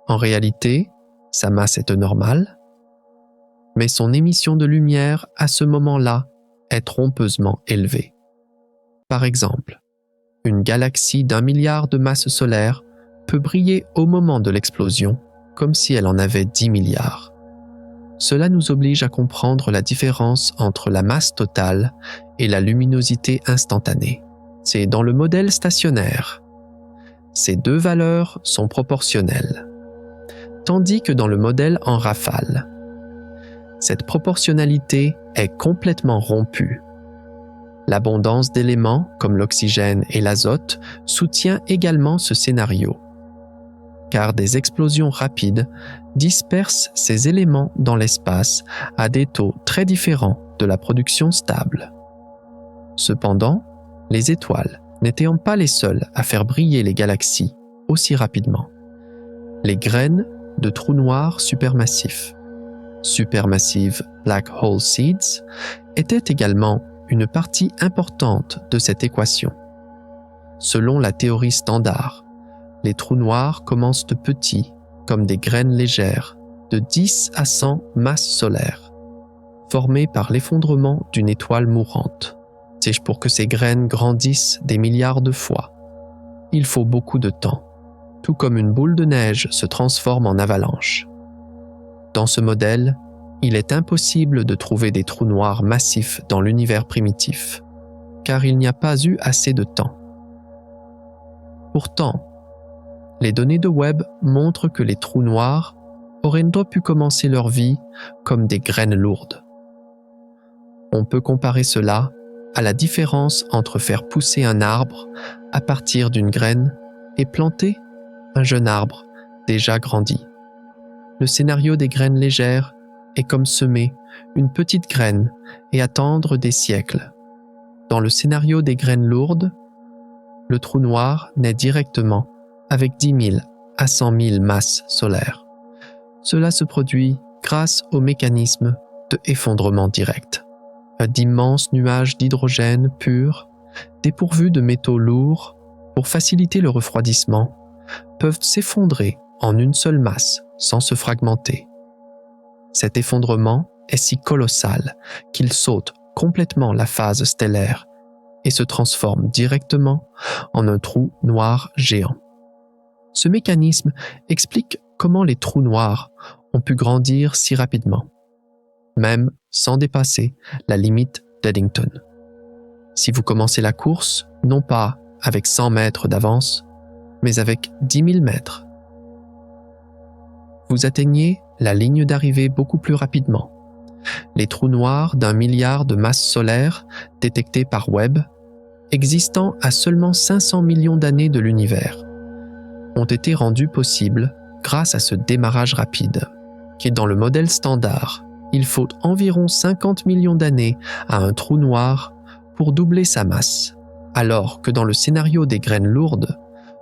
En réalité, sa masse est normale, mais son émission de lumière à ce moment-là est trompeusement élevée. Par exemple, une galaxie d'1 milliard de masses solaires peut briller au moment de l'explosion comme si elle en avait 10 milliards. Cela nous oblige à comprendre la différence entre la masse totale et la luminosité instantanée. C'est dans le modèle stationnaire. Ces deux valeurs sont proportionnelles, tandis que dans le modèle en rafale, cette proportionnalité est complètement rompue. L'abondance d'éléments, comme l'oxygène et l'azote, soutient également ce scénario, car des explosions rapides dispersent ces éléments dans l'espace à des taux très différents de la production stable. Cependant, les étoiles n'étant pas les seules à faire briller les galaxies aussi rapidement. Les graines de trous noirs supermassifs, supermassive Black Hole Seeds, étaient également une partie importante de cette équation. Selon la théorie standard, les trous noirs commencent petits, comme des graines légères, de 10 à 100 masses solaires, formées par l'effondrement d'une étoile mourante. Pour que ces graines grandissent des milliards de fois, il faut beaucoup de temps, tout comme une boule de neige se transforme en avalanche. Dans ce modèle, il est impossible de trouver des trous noirs massifs dans l'univers primitif, car il n'y a pas eu assez de temps. Pourtant, les données de Webb montrent que les trous noirs auraient pu commencer leur vie comme des graines lourdes. On peut comparer cela à la différence entre faire pousser un arbre à partir d'une graine et planter un jeune arbre déjà grandi. Le scénario des graines légères est comme semer une petite graine et attendre des siècles. Dans le scénario des graines lourdes, le trou noir naît directement avec 10 000 à 100 000 masses solaires. Cela se produit grâce au mécanisme de effondrement direct. D'immenses nuages d'hydrogène pur dépourvus de métaux lourds, pour faciliter le refroidissement, peuvent s'effondrer en une seule masse sans se fragmenter. Cet effondrement est si colossal qu'il saute complètement la phase stellaire et se transforme directement en un trou noir géant. Ce mécanisme explique comment les trous noirs ont pu grandir si rapidement, même sans dépasser la limite d'Eddington. Si vous commencez la course, non pas avec 100 mètres d'avance, mais avec 10 000 mètres, vous atteignez la ligne d'arrivée beaucoup plus rapidement. Les trous noirs d'1 milliard de masses solaires détectés par Webb, existant à seulement 500 millions d'années de l'univers, ont été rendus possibles grâce à ce démarrage rapide, qui dans le modèle standard, il faut environ 50 millions d'années à un trou noir pour doubler sa masse, alors que dans le scénario des graines lourdes,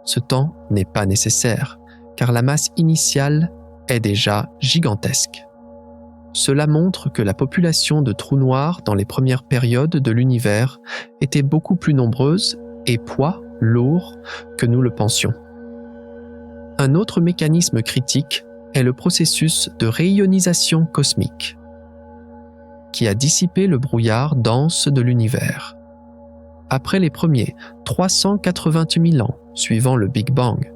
ce temps n'est pas nécessaire, car la masse initiale est déjà gigantesque. Cela montre que la population de trous noirs dans les premières périodes de l'univers était beaucoup plus nombreuse et poids lourd que nous le pensions. Un autre mécanisme critique est le processus de réionisation cosmique, qui a dissipé le brouillard dense de l'univers. Après les premiers 388 000 ans suivant le Big Bang,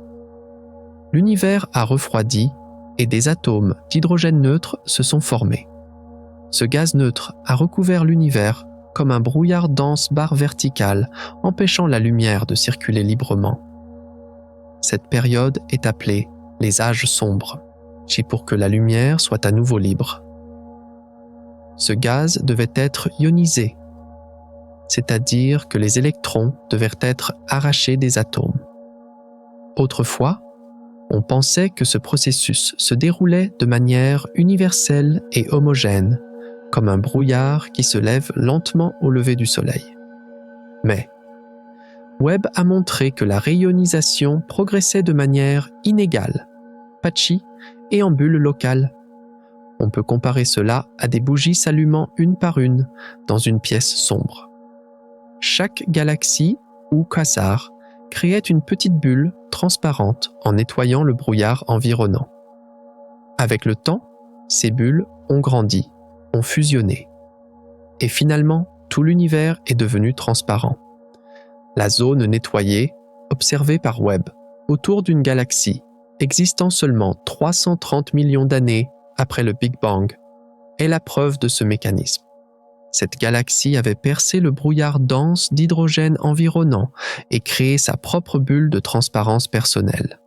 l'univers a refroidi et des atomes d'hydrogène neutre se sont formés. Ce gaz neutre a recouvert l'univers comme un brouillard dense barre verticale, empêchant la lumière de circuler librement. Cette période est appelée les âges sombres, pour que la lumière soit à nouveau libre. Ce gaz devait être ionisé, c'est-à-dire que les électrons devaient être arrachés des atomes. Autrefois, on pensait que ce processus se déroulait de manière universelle et homogène, comme un brouillard qui se lève lentement au lever du soleil. Mais Webb a montré que la réionisation progressait de manière inégale, patchy et en bulles locales. On peut comparer cela à des bougies s'allumant une par une dans une pièce sombre. Chaque galaxie ou quasar créait une petite bulle transparente en nettoyant le brouillard environnant. Avec le temps, ces bulles ont grandi, ont fusionné. Et finalement, tout l'univers est devenu transparent. La zone nettoyée, observée par Webb, autour d'une galaxie existant seulement 330 millions d'années après le Big Bang, est la preuve de ce mécanisme. Cette galaxie avait percé le brouillard dense d'hydrogène environnant et créé sa propre bulle de transparence personnelle.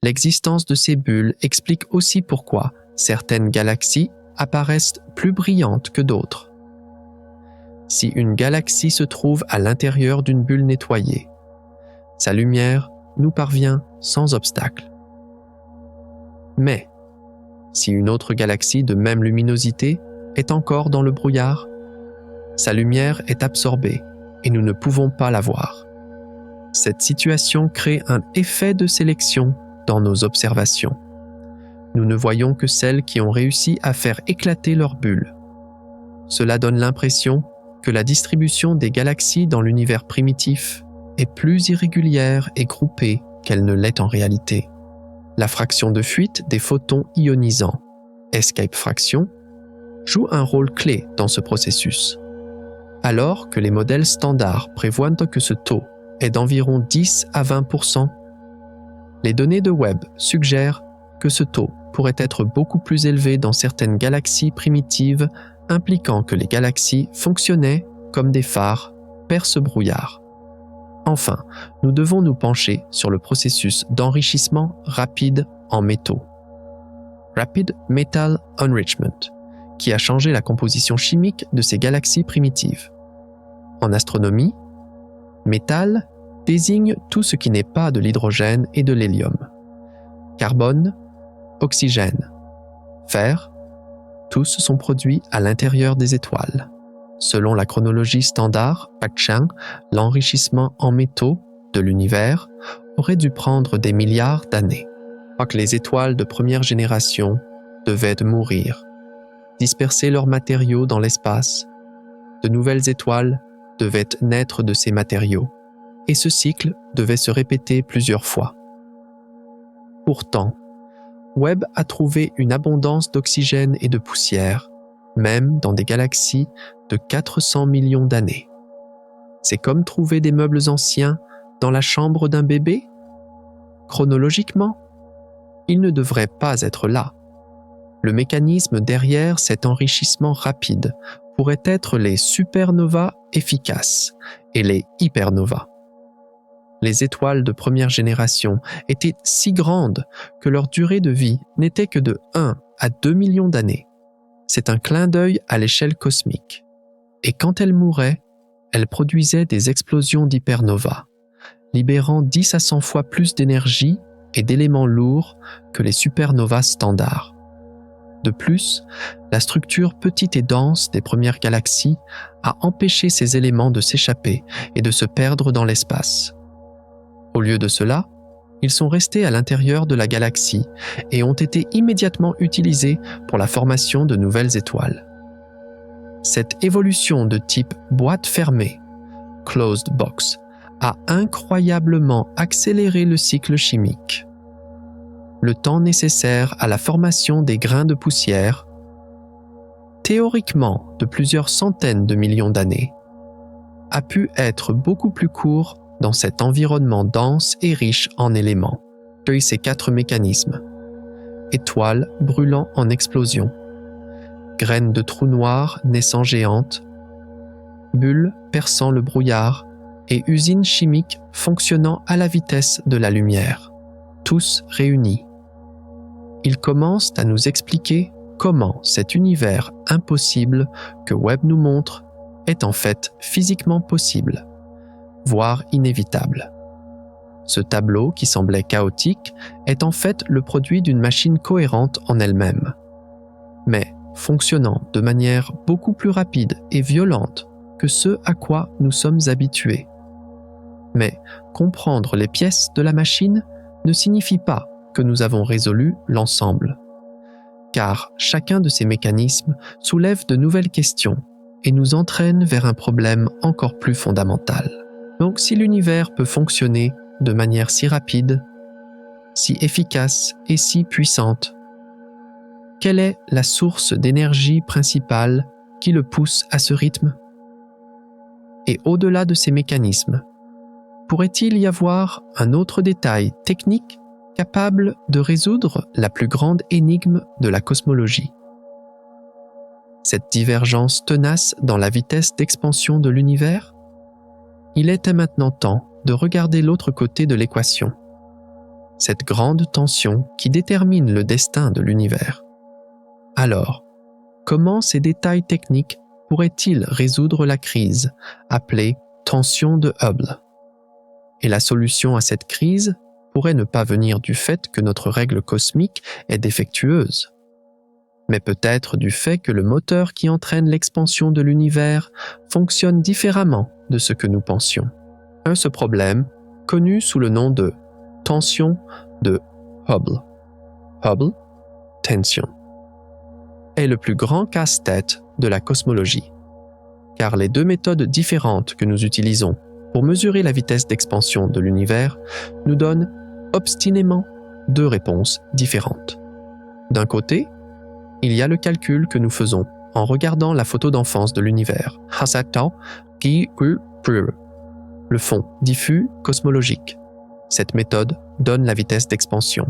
L'existence de ces bulles explique aussi pourquoi certaines galaxies apparaissent plus brillantes que d'autres. Si une galaxie se trouve à l'intérieur d'une bulle nettoyée, sa lumière nous parvient sans obstacle. Mais, si une autre galaxie de même luminosité est encore dans le brouillard, sa lumière est absorbée et nous ne pouvons pas la voir. Cette situation crée un effet de sélection dans nos observations. Nous ne voyons que celles qui ont réussi à faire éclater leur bulle. Cela donne l'impression que la distribution des galaxies dans l'univers primitif est plus irrégulière et groupée qu'elle ne l'est en réalité. La fraction de fuite des photons ionisants, escape fraction, joue un rôle clé dans ce processus. Alors que les modèles standards prévoient que ce taux est d'environ 10 à 20%, les données de Webb suggèrent que ce taux pourrait être beaucoup plus élevé dans certaines galaxies primitives, impliquant que les galaxies fonctionnaient comme des phares perce-brouillard. Enfin, nous devons nous pencher sur le processus d'enrichissement rapide en métaux. Rapid Metal Enrichment, qui a changé la composition chimique de ces galaxies primitives. En astronomie, métal désigne tout ce qui n'est pas de l'hydrogène et de l'hélium. Carbone, oxygène, fer, tous sont produits à l'intérieur des étoiles. Selon la chronologie standard, Pachang, l'enrichissement en métaux de l'univers aurait dû prendre des milliards d'années, quoique les étoiles de première génération devaient mourir, disperser leurs matériaux dans l'espace. De nouvelles étoiles devait naître de ces matériaux, et ce cycle devait se répéter plusieurs fois. Pourtant, Webb a trouvé une abondance d'oxygène et de poussière, même dans des galaxies de 400 millions d'années. C'est comme trouver des meubles anciens dans la chambre d'un bébé? Chronologiquement, ils ne devraient pas être là. Le mécanisme derrière cet enrichissement rapide pourrait être les supernovas efficaces et les hypernovas. Les étoiles de première génération étaient si grandes que leur durée de vie n'était que de 1 à 2 millions d'années. C'est un clin d'œil à l'échelle cosmique. Et quand elles mouraient, elles produisaient des explosions d'hypernovas, libérant 10 à 100 fois plus d'énergie et d'éléments lourds que les supernovas standards. De plus, la structure petite et dense des premières galaxies a empêché ces éléments de s'échapper et de se perdre dans l'espace. Au lieu de cela, ils sont restés à l'intérieur de la galaxie et ont été immédiatement utilisés pour la formation de nouvelles étoiles. Cette évolution de type boîte fermée, closed box, a incroyablement accéléré le cycle chimique. Le temps nécessaire à la formation des grains de poussière, théoriquement de plusieurs centaines de millions d'années, a pu être beaucoup plus court dans cet environnement dense et riche en éléments, que ces 4 mécanismes. Étoiles brûlant en explosion, graines de trous noirs naissant géantes, bulles perçant le brouillard et usines chimiques fonctionnant à la vitesse de la lumière, tous réunis. Ils commencent à nous expliquer comment cet univers impossible que Webb nous montre est en fait physiquement possible, voire inévitable. Ce tableau qui semblait chaotique est en fait le produit d'une machine cohérente en elle-même, mais fonctionnant de manière beaucoup plus rapide et violente que ce à quoi nous sommes habitués. Mais comprendre les pièces de la machine ne signifie pas que nous avons résolu l'ensemble, car chacun de ces mécanismes soulève de nouvelles questions et nous entraîne vers un problème encore plus fondamental. Donc si l'univers peut fonctionner de manière si rapide, si efficace et si puissante, quelle est la source d'énergie principale qui le pousse à ce rythme? Et au-delà de ces mécanismes, pourrait-il y avoir un autre détail technique capable de résoudre la plus grande énigme de la cosmologie? Cette divergence tenace dans la vitesse d'expansion de l'univers? Il était maintenant temps de regarder l'autre côté de l'équation, cette grande tension qui détermine le destin de l'univers. Alors, comment ces détails techniques pourraient-ils résoudre la crise appelée tension de Hubble? Et la solution à cette crise pourrait ne pas venir du fait que notre règle cosmique est défectueuse, mais peut-être du fait que le moteur qui entraîne l'expansion de l'univers fonctionne différemment de ce que nous pensions. Ce problème, connu sous le nom de tension de Hubble, Hubble tension, est le plus grand casse-tête de la cosmologie, car les 2 méthodes différentes que nous utilisons pour mesurer la vitesse d'expansion de l'univers nous donnent obstinément 2 réponses différentes. D'un côté, il y a le calcul que nous faisons en regardant la photo d'enfance de l'univers, le fond diffus cosmologique. Cette méthode donne la vitesse d'expansion.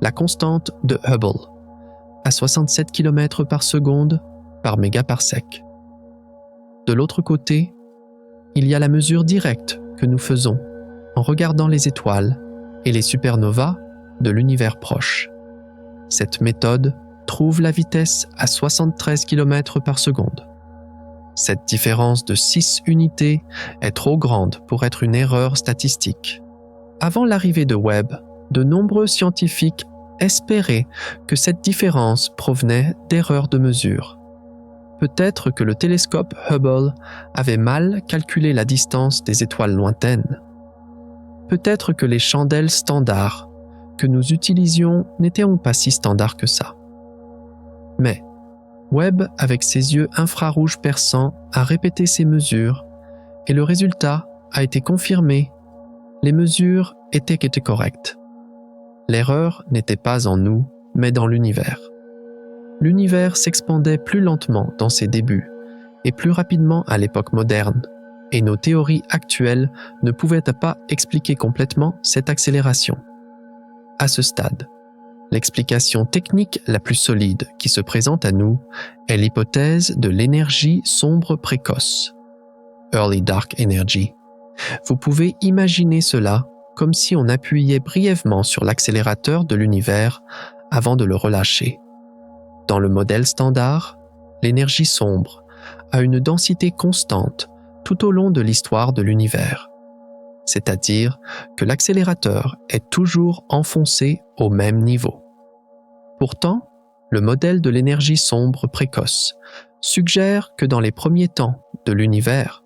La constante de Hubble, à 67 km par seconde par mégaparsec. De l'autre côté, il y a la mesure directe que nous faisons en regardant les étoiles et les supernovas de l'univers proche. Cette méthode trouve la vitesse à 73 km par seconde. Cette différence de 6 unités est trop grande pour être une erreur statistique. Avant l'arrivée de Webb, de nombreux scientifiques espéraient que cette différence provenait d'erreurs de mesure. Peut-être que le télescope Hubble avait mal calculé la distance des étoiles lointaines. Peut-être que les chandelles standards que nous utilisions n'étaient pas si standards que ça. Mais Webb, avec ses yeux infrarouges perçants, a répété ces mesures et le résultat a été confirmé. Les mesures étaient correctes. L'erreur n'était pas en nous, mais dans l'univers. L'univers s'expandait plus lentement dans ses débuts et plus rapidement à l'époque moderne, et nos théories actuelles ne pouvaient pas expliquer complètement cette accélération. À ce stade, l'explication technique la plus solide qui se présente à nous est l'hypothèse de l'énergie sombre précoce, Early Dark Energy. Vous pouvez imaginer cela comme si on appuyait brièvement sur l'accélérateur de l'univers avant de le relâcher. Dans le modèle standard, l'énergie sombre a une densité constante tout au long de l'histoire de l'univers, c'est-à-dire que l'accélérateur est toujours enfoncé au même niveau. Pourtant, le modèle de l'énergie sombre précoce suggère que dans les premiers temps de l'univers,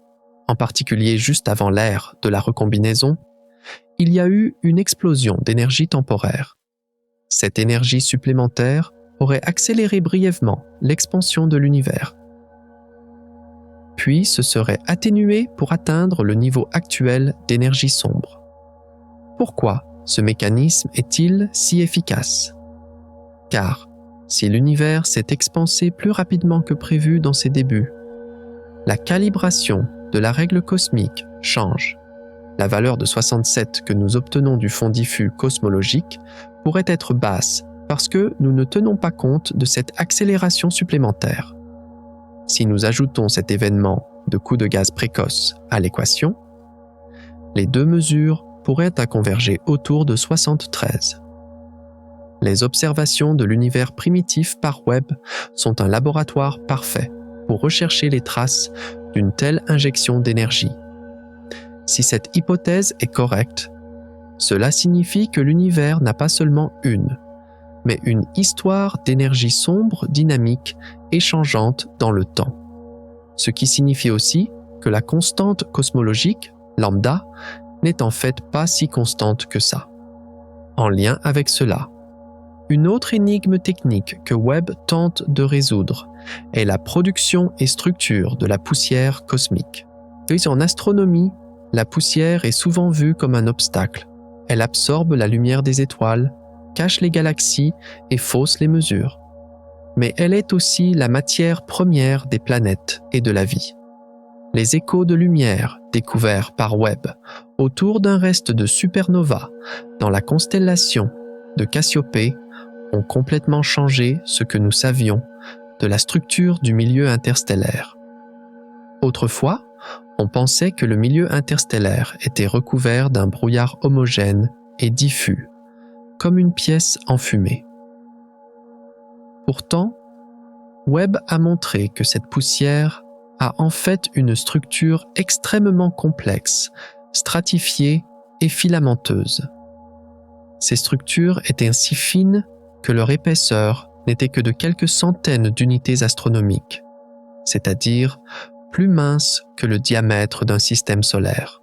en particulier juste avant l'ère de la recombinaison, il y a eu une explosion d'énergie temporaire. Cette énergie supplémentaire aurait accéléré brièvement l'expansion de l'univers, puis se serait atténuée pour atteindre le niveau actuel d'énergie sombre. Pourquoi ce mécanisme est-il si efficace? Car si l'univers s'est expansé plus rapidement que prévu dans ses débuts, la calibration de la règle cosmique change. La valeur de 67 que nous obtenons du fond diffus cosmologique pourrait être basse parce que nous ne tenons pas compte de cette accélération supplémentaire. Si nous ajoutons cet événement de coup de gaz précoce à l'équation, les deux mesures pourraient converger autour de 73. Les observations de l'univers primitif par Webb sont un laboratoire parfait pour rechercher les traces d'une telle injection d'énergie. Si cette hypothèse est correcte, cela signifie que l'univers n'a pas seulement mais une histoire d'énergie sombre, dynamique et changeante dans le temps. Ce qui signifie aussi que la constante cosmologique, lambda, n'est en fait pas si constante que ça. En lien avec cela, une autre énigme technique que Webb tente de résoudre est la production et structure de la poussière cosmique. Puis en astronomie, la poussière est souvent vue comme un obstacle. Elle absorbe la lumière des étoiles, cache les galaxies et fausse les mesures. Mais elle est aussi la matière première des planètes et de la vie. Les échos de lumière découverts par Webb autour d'un reste de supernova dans la constellation de Cassiopée ont complètement changé ce que nous savions de la structure du milieu interstellaire. Autrefois, on pensait que le milieu interstellaire était recouvert d'un brouillard homogène et diffus, comme une pièce enfumée. Pourtant, Webb a montré que cette poussière a en fait une structure extrêmement complexe, stratifiée et filamenteuse. Ces structures étaient si fines que leur épaisseur n'était que de quelques centaines d'unités astronomiques, c'est-à-dire plus minces que le diamètre d'un système solaire.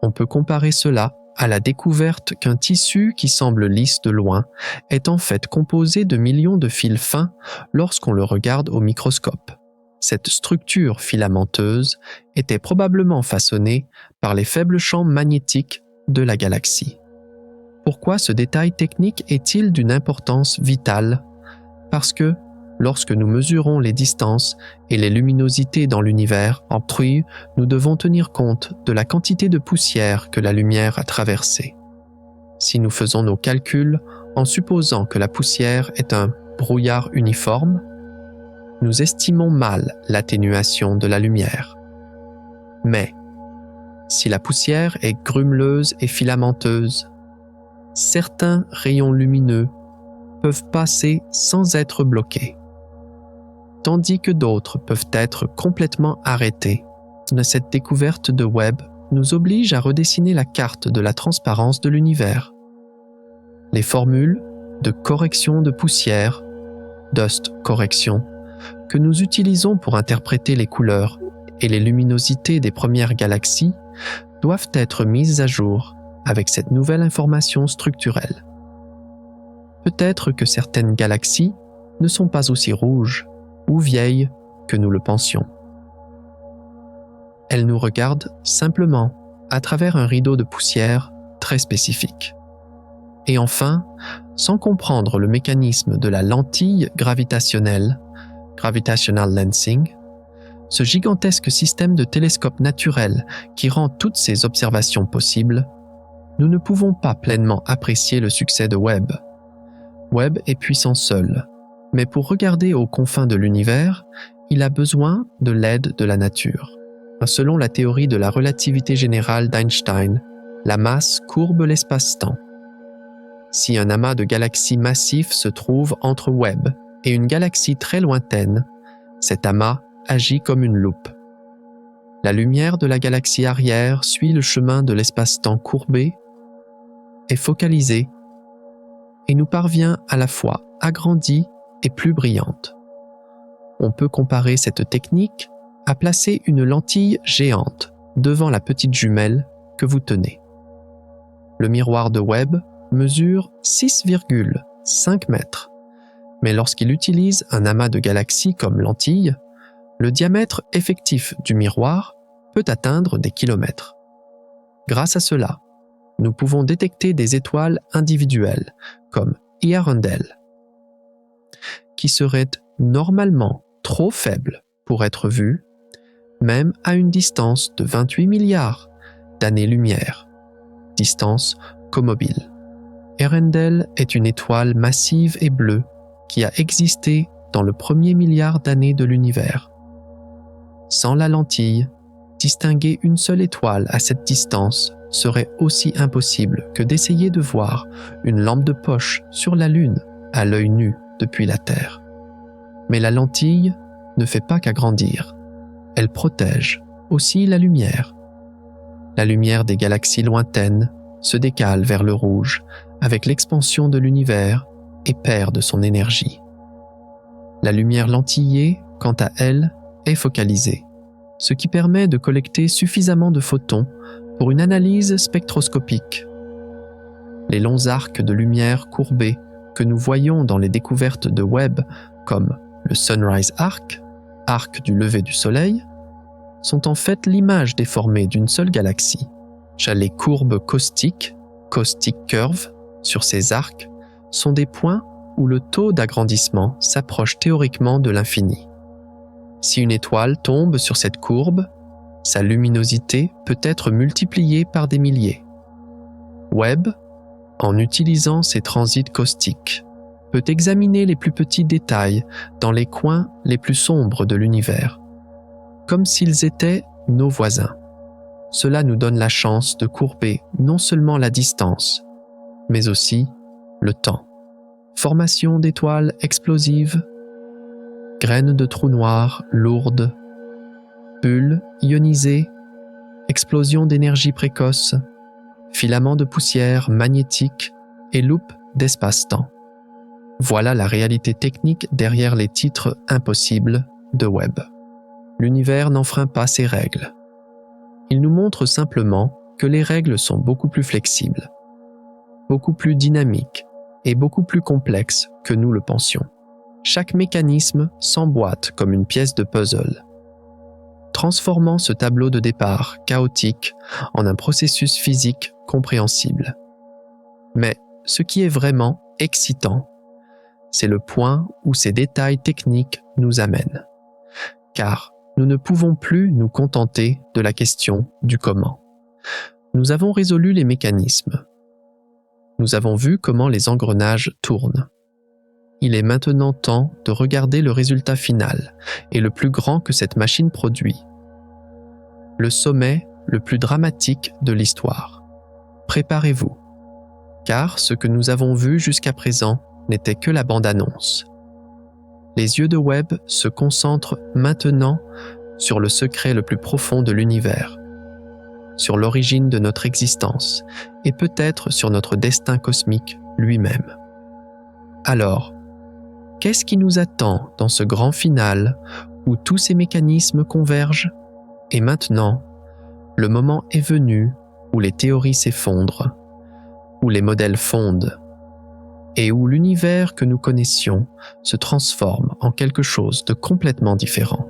On peut comparer cela à la découverte qu'un tissu qui semble lisse de loin est en fait composé de millions de fils fins lorsqu'on le regarde au microscope. Cette structure filamenteuse était probablement façonnée par les faibles champs magnétiques de la galaxie. Pourquoi ce détail technique est-il d'une importance vitale? Parce que, lorsque nous mesurons les distances et les luminosités dans l'univers, nous devons tenir compte de la quantité de poussière que la lumière a traversée. Si nous faisons nos calculs en supposant que la poussière est un brouillard uniforme, nous estimons mal l'atténuation de la lumière. Mais, si la poussière est grumeleuse et filamenteuse, certains rayons lumineux peuvent passer sans être bloqués, tandis que d'autres peuvent être complètement arrêtés. Cette découverte de Webb nous oblige à redessiner la carte de la transparence de l'univers. Les formules de correction de poussière, dust correction, que nous utilisons pour interpréter les couleurs et les luminosités des premières galaxies doivent être mises à jour avec cette nouvelle information structurelle. Peut-être que certaines galaxies ne sont pas aussi rouges ou vieilles que nous le pensions. Elle nous regarde simplement à travers un rideau de poussière très spécifique. Et enfin, sans comprendre le mécanisme de la lentille gravitationnelle, gravitational lensing, ce gigantesque système de télescope naturel qui rend toutes ces observations possibles, nous ne pouvons pas pleinement apprécier le succès de Webb. Webb est puissant seul, mais pour regarder aux confins de l'univers, il a besoin de l'aide de la nature. Selon la théorie de la relativité générale d'Einstein, la masse courbe l'espace-temps. Si un amas de galaxies massifs se trouve entre Webb et une galaxie très lointaine, cet amas agit comme une loupe. La lumière de la galaxie arrière suit le chemin de l'espace-temps courbé, est focalisée et nous parvient à la fois agrandie et plus brillante. On peut comparer cette technique à placer une lentille géante devant la petite jumelle que vous tenez. Le miroir de Webb mesure 6,5 mètres, mais lorsqu'il utilise un amas de galaxies comme lentille, le diamètre effectif du miroir peut atteindre des kilomètres. Grâce à cela, nous pouvons détecter des étoiles individuelles, comme Earendel, qui seraient normalement trop faibles pour être vues, même à une distance de 28 milliards d'années-lumière, distance comobile. Earendel est une étoile massive et bleue qui a existé dans le premier milliard d'années de l'univers. Sans la lentille, distinguer une seule étoile à cette distance serait aussi impossible que d'essayer de voir une lampe de poche sur la Lune à l'œil nu depuis la Terre. Mais la lentille ne fait pas qu'agrandir. Elle protège aussi la lumière. La lumière des galaxies lointaines se décale vers le rouge avec l'expansion de l'univers et perd de son énergie. La lumière lentillée, quant à elle, est focalisée, ce qui permet de collecter suffisamment de photons pour une analyse spectroscopique. Les longs arcs de lumière courbés que nous voyons dans les découvertes de Webb, comme le Sunrise Arc, arc du lever du soleil, sont en fait l'image déformée d'une seule galaxie. Les courbes caustiques, caustic curves, sur ces arcs, sont des points où le taux d'agrandissement s'approche théoriquement de l'infini. Si une étoile tombe sur cette courbe, sa luminosité peut être multipliée par des milliers. Webb, en utilisant ces transits caustiques, peut examiner les plus petits détails dans les coins les plus sombres de l'univers, comme s'ils étaient nos voisins. Cela nous donne la chance de courber non seulement la distance, mais aussi le temps. Formation d'étoiles explosives, graines de trous noirs lourdes, bulles ionisées, explosion d'énergie précoce, filaments de poussière magnétique et loupe d'espace-temps. Voilà la réalité technique derrière les titres impossibles de Webb. L'univers n'enfreint pas ses règles. Il nous montre simplement que les règles sont beaucoup plus flexibles, beaucoup plus dynamiques et beaucoup plus complexes que nous le pensions. Chaque mécanisme s'emboîte comme une pièce de puzzle, transformant ce tableau de départ chaotique en un processus physique compréhensible. Mais ce qui est vraiment excitant, c'est le point où ces détails techniques nous amènent. Car nous ne pouvons plus nous contenter de la question du comment. Nous avons résolu les mécanismes. Nous avons vu comment les engrenages tournent. Il est maintenant temps de regarder le résultat final et le plus grand que cette machine produit. Le sommet le plus dramatique de l'histoire. Préparez-vous, car ce que nous avons vu jusqu'à présent n'était que la bande-annonce. Les yeux de Webb se concentrent maintenant sur le secret le plus profond de l'univers, sur l'origine de notre existence et peut-être sur notre destin cosmique lui-même. Alors, qu'est-ce qui nous attend dans ce grand final où tous ces mécanismes convergent? Et maintenant, le moment est venu où les théories s'effondrent, où les modèles fondent, et où l'univers que nous connaissions se transforme en quelque chose de complètement différent,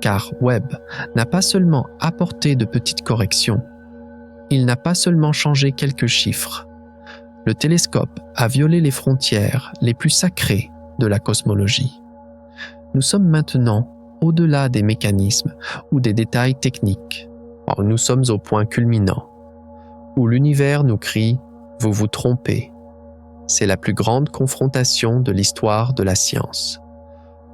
car Webb n'a pas seulement apporté de petites corrections, il n'a pas seulement changé quelques chiffres. Le télescope a violé les frontières les plus sacrées de la cosmologie. Nous sommes maintenant au-delà des mécanismes ou des détails techniques. Nous sommes au point culminant, où l'univers nous crie « Vous vous trompez ». C'est la plus grande confrontation de l'histoire de la science.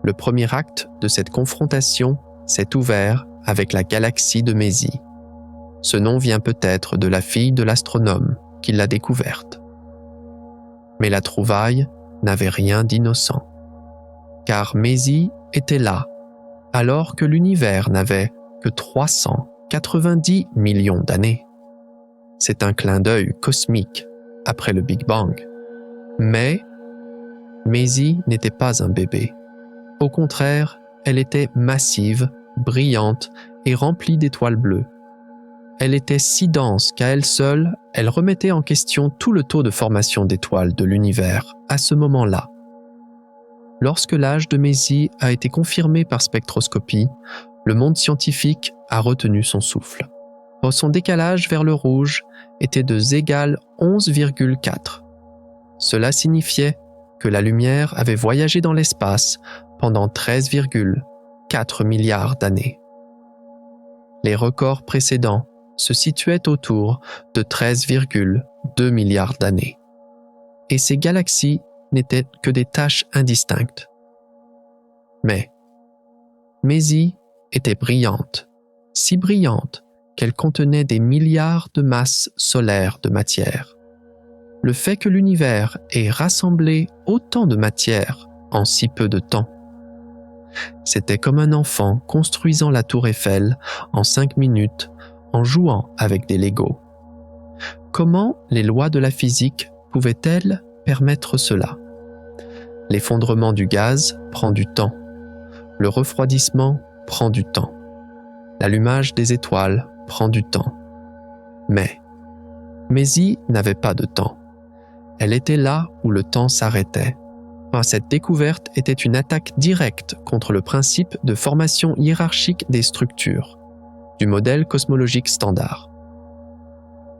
Le premier acte de cette confrontation s'est ouvert avec la galaxie de Mésis. Ce nom vient peut-être de la fille de l'astronome qui l'a découverte. Mais la trouvaille n'avait rien d'innocent, car Mésis était là, alors que l'univers n'avait que 390 millions d'années. C'est un clin d'œil cosmique après le Big Bang. Mais Mésis n'était pas un bébé. Au contraire, elle était massive, brillante et remplie d'étoiles bleues. Elle était si dense qu'à elle seule, elle remettait en question tout le taux de formation d'étoiles de l'univers à ce moment-là. Lorsque l'âge de Mésis a été confirmé par spectroscopie, le monde scientifique a retenu son souffle. Son décalage vers le rouge était de z égale 11,4. Cela signifiait que la lumière avait voyagé dans l'espace pendant 13,4 milliards d'années. Les records précédents se situaient autour de 13,2 milliards d'années. Et ces galaxies n'étaient que des taches indistinctes. Mais Mésis était brillante, si brillante qu'elle contenait des milliards de masses solaires de matière. Le fait que l'univers ait rassemblé autant de matière en si peu de temps, c'était comme un enfant construisant la tour Eiffel en 5 minutes en jouant avec des Legos. Comment les lois de la physique pouvaient-elles permettre cela? L'effondrement du gaz prend du temps. Le refroidissement prend du temps. L'allumage des étoiles prend du temps. Mais Mésis n'avait pas de temps. Elle était là où le temps s'arrêtait. Cette découverte était une attaque directe contre le principe de formation hiérarchique des structures, du modèle cosmologique standard.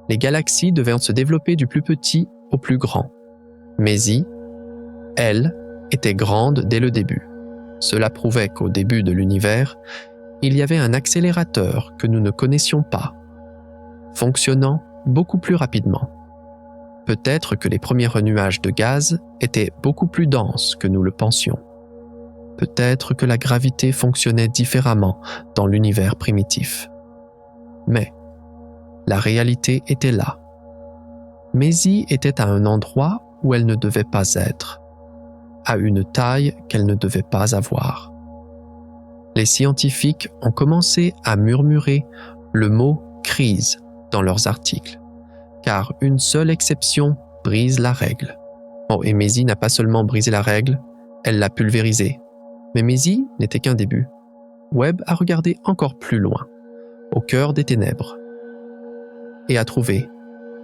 Les galaxies devaient se développer du plus petit au plus grand. Mésis, elle, était grande dès le début. Cela prouvait qu'au début de l'univers, il y avait un accélérateur que nous ne connaissions pas, fonctionnant beaucoup plus rapidement. Peut-être que les premiers nuages de gaz étaient beaucoup plus denses que nous le pensions. Peut-être que la gravité fonctionnait différemment dans l'univers primitif. Mais la réalité était là. Mésis était à un endroit où elle ne devait pas être, à une taille qu'elle ne devait pas avoir. Les scientifiques ont commencé à murmurer le mot « crise » dans leurs articles, car une seule exception brise la règle. Et Mésis n'a pas seulement brisé la règle, elle l'a pulvérisée. Mais Mésis n'était qu'un début. Webb a regardé encore plus loin, au cœur des ténèbres, et a trouvé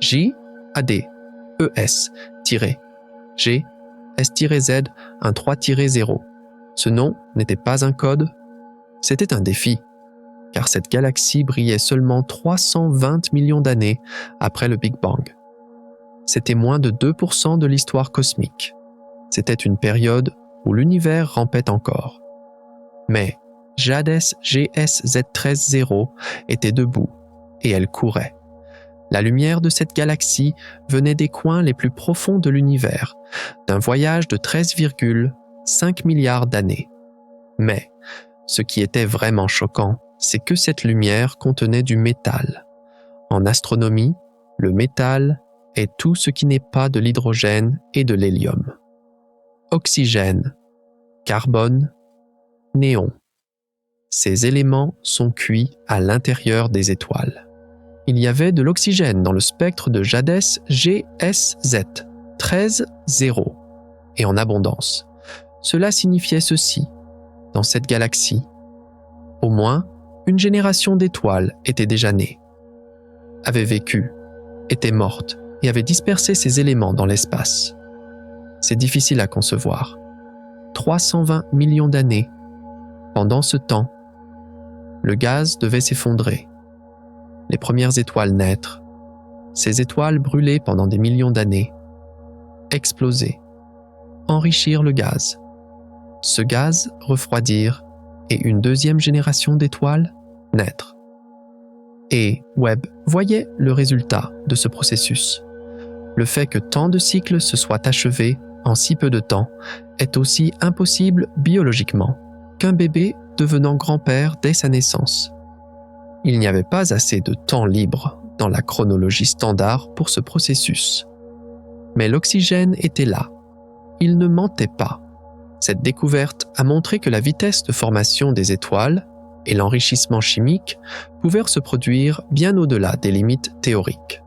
JAD ES-G S-Z un 3-0. Ce nom n'était pas un code, c'était un défi, car cette galaxie brillait seulement 320 millions d'années après le Big Bang. C'était moins de 2% de l'histoire cosmique. C'était une période où l'univers rampait encore. Mais JADES GS-Z13-0 était debout et elle courait. La lumière de cette galaxie venait des coins les plus profonds de l'univers, d'un voyage de 13,5 milliards d'années. Mais ce qui était vraiment choquant, c'est que cette lumière contenait du métal. En astronomie, le métal est tout ce qui n'est pas de l'hydrogène et de l'hélium. Oxygène, carbone, néon. Ces éléments sont cuits à l'intérieur des étoiles. Il y avait de l'oxygène dans le spectre de JADES GSZ 13-0 et en abondance. Cela signifiait ceci. Dans cette galaxie, au moins une génération d'étoiles était déjà née, avait vécu, était morte et avait dispersé ces éléments dans l'espace. C'est difficile à concevoir. 320 millions d'années. Pendant ce temps, Le gaz devait s'effondrer. Les premières étoiles naître. Ces étoiles brûler pendant des millions d'années. Exploser. Enrichir le gaz. Ce gaz refroidir et une deuxième génération d'étoiles naître. Et Webb voyait le résultat de ce processus. Le fait que tant de cycles se soient achevés en si peu de temps est aussi impossible biologiquement qu'un bébé devenant grand-père dès sa naissance. Il n'y avait pas assez de temps libre dans la chronologie standard pour ce processus. Mais l'oxygène était là. Il ne mentait pas. Cette découverte a montré que la vitesse de formation des étoiles et l'enrichissement chimique pouvaient se produire bien au-delà des limites théoriques.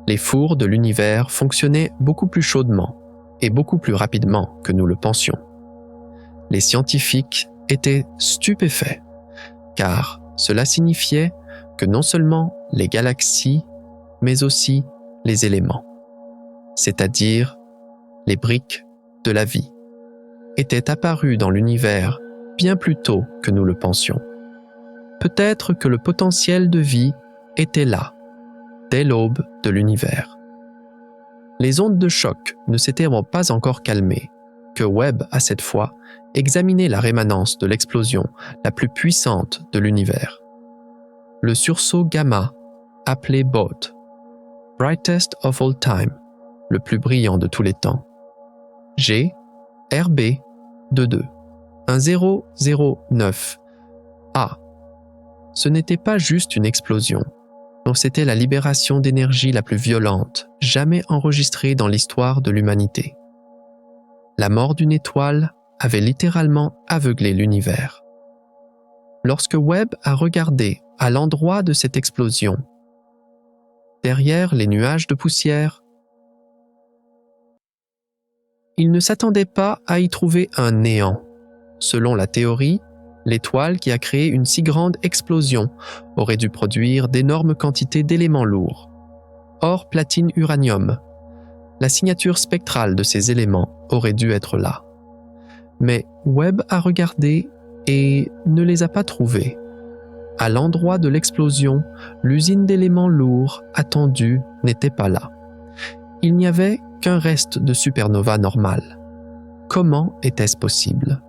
Les fours de l'univers fonctionnaient beaucoup plus chaudement et beaucoup plus rapidement que nous le pensions. Les scientifiques étaient stupéfaits, car cela signifiait que non seulement les galaxies, mais aussi les éléments, c'est-à-dire les briques de la vie, étaient apparus dans l'univers bien plus tôt que nous le pensions. Peut-être que le potentiel de vie était là, dès l'aube de l'univers. Les ondes de choc ne s'étaient pas encore calmées, que Webb a cette fois examiné la rémanence de l'explosion la plus puissante de l'univers. Le sursaut gamma, appelé BOT, Brightest of All Time, le plus brillant de tous les temps. G, RB, 22, 1009, A. Ce n'était pas juste une explosion, mais c'était la libération d'énergie la plus violente jamais enregistrée dans l'histoire de l'humanité. La mort d'une étoile avait littéralement aveuglé l'univers. Lorsque Webb a regardé à l'endroit de cette explosion, derrière les nuages de poussière, il ne s'attendait pas à y trouver un néant. Selon la théorie, l'étoile qui a créé une si grande explosion aurait dû produire d'énormes quantités d'éléments lourds. Or, platine, uranium. La signature spectrale de ces éléments aurait dû être là. Mais Webb a regardé et ne les a pas trouvés. À l'endroit de l'explosion, l'usine d'éléments lourds attendue n'était pas là. Il n'y avait qu'un reste de supernova normale. Comment était-ce possible ?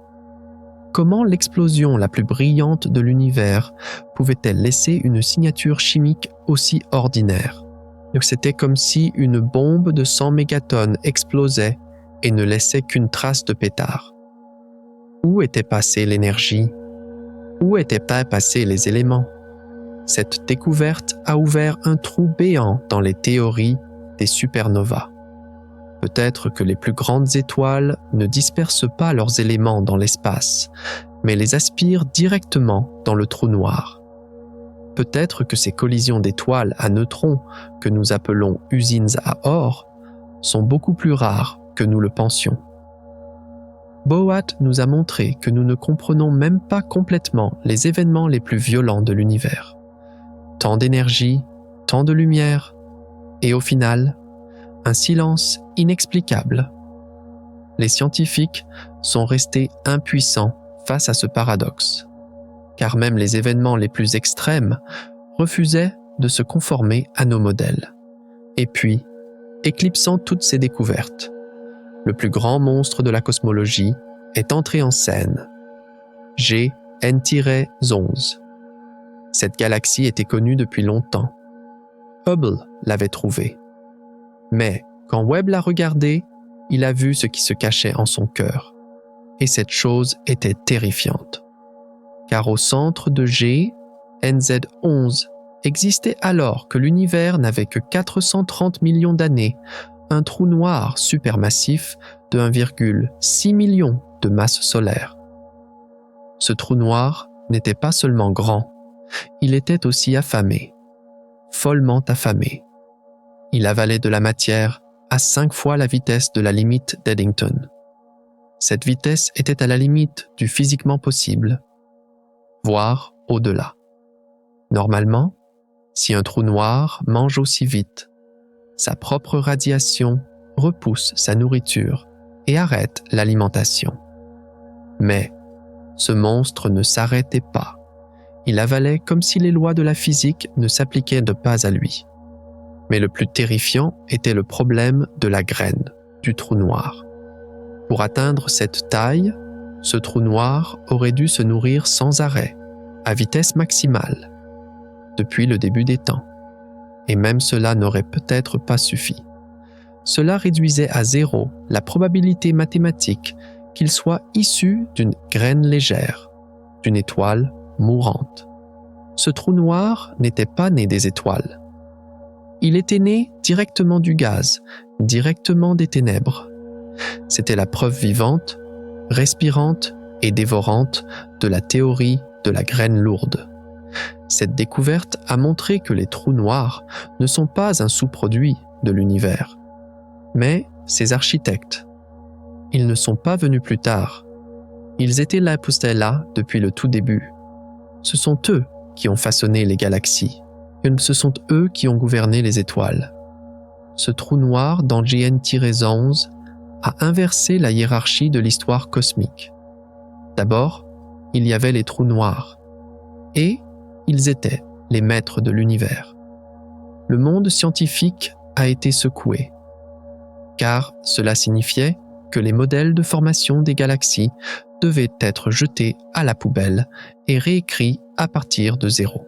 Comment l'explosion la plus brillante de l'univers pouvait-elle laisser une signature chimique aussi ordinaire ? C'était comme si une bombe de 100 mégatonnes explosait et ne laissait qu'une trace de pétard. Où était passée l'énergie ? Où étaient passés les éléments ? Cette découverte a ouvert un trou béant dans les théories des supernovas. Peut-être que les plus grandes étoiles ne dispersent pas leurs éléments dans l'espace, mais les aspirent directement dans le trou noir. Peut-être que ces collisions d'étoiles à neutrons, que nous appelons usines à or, sont beaucoup plus rares que nous le pensions. Boat nous a montré que nous ne comprenons même pas complètement les événements les plus violents de l'univers. Tant d'énergie, tant de lumière, et au final, un silence inexplicable. Les scientifiques sont restés impuissants face à ce paradoxe, car même les événements les plus extrêmes refusaient de se conformer à nos modèles. Et puis, éclipsant toutes ces découvertes, le plus grand monstre de la cosmologie est entré en scène. G N-11. Cette galaxie était connue depuis longtemps. Hubble l'avait trouvée. Mais quand Webb l'a regardée, il a vu ce qui se cachait en son cœur. Et cette chose était terrifiante. Car au centre de G NZ11 existait alors que l'univers n'avait que 430 millions d'années, un trou noir supermassif de 1,6 million de masse solaire. Ce trou noir n'était pas seulement grand, il était aussi affamé, follement affamé. Il avalait de la matière à 5 fois la vitesse de la limite d'Eddington. Cette vitesse était à la limite du physiquement possible, voire au-delà. Normalement, si un trou noir mange aussi vite, sa propre radiation repousse sa nourriture et arrête l'alimentation. Mais ce monstre ne s'arrêtait pas. il avalait comme si les lois de la physique ne s'appliquaient pas à lui. Mais le plus terrifiant était le problème de la graine, du trou noir. Pour atteindre cette taille, ce trou noir aurait dû se nourrir sans arrêt, à vitesse maximale, depuis le début des temps. Et même cela n'aurait peut-être pas suffi. Cela réduisait à zéro la probabilité mathématique qu'il soit issu d'une graine légère, d'une étoile mourante. Ce trou noir n'était pas né des étoiles. Il était né directement du gaz, directement des ténèbres. C'était la preuve vivante, respirante et dévorante de la théorie de la graine lourde. Cette découverte a montré que les trous noirs ne sont pas un sous-produit de l'univers, mais ses architectes. Ils ne sont pas venus plus tard. Ils étaient là depuis le tout début. Ce sont eux qui ont façonné les galaxies, et ce sont eux qui ont gouverné les étoiles. Ce trou noir dans GN-11 a inversé la hiérarchie de l'histoire cosmique. D'abord, il y avait les trous noirs, et ils étaient les maîtres de l'univers. Le monde scientifique a été secoué, car cela signifiait que les modèles de formation des galaxies devaient être jetés à la poubelle et réécrits à partir de zéro.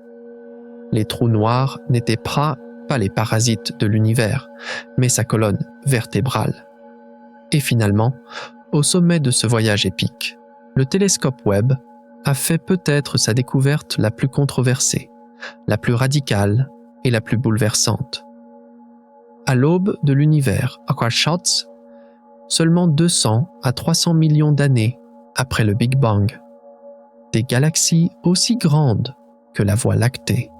Les trous noirs n'étaient pas les parasites de l'univers, mais sa colonne vertébrale. Et finalement, au sommet de ce voyage épique, le télescope Webb a fait peut-être sa découverte la plus controversée, la plus radicale et la plus bouleversante. À l'aube de l'univers, Akwashatz, seulement 200 à 300 millions d'années après le Big Bang, des galaxies aussi grandes que la Voie lactée,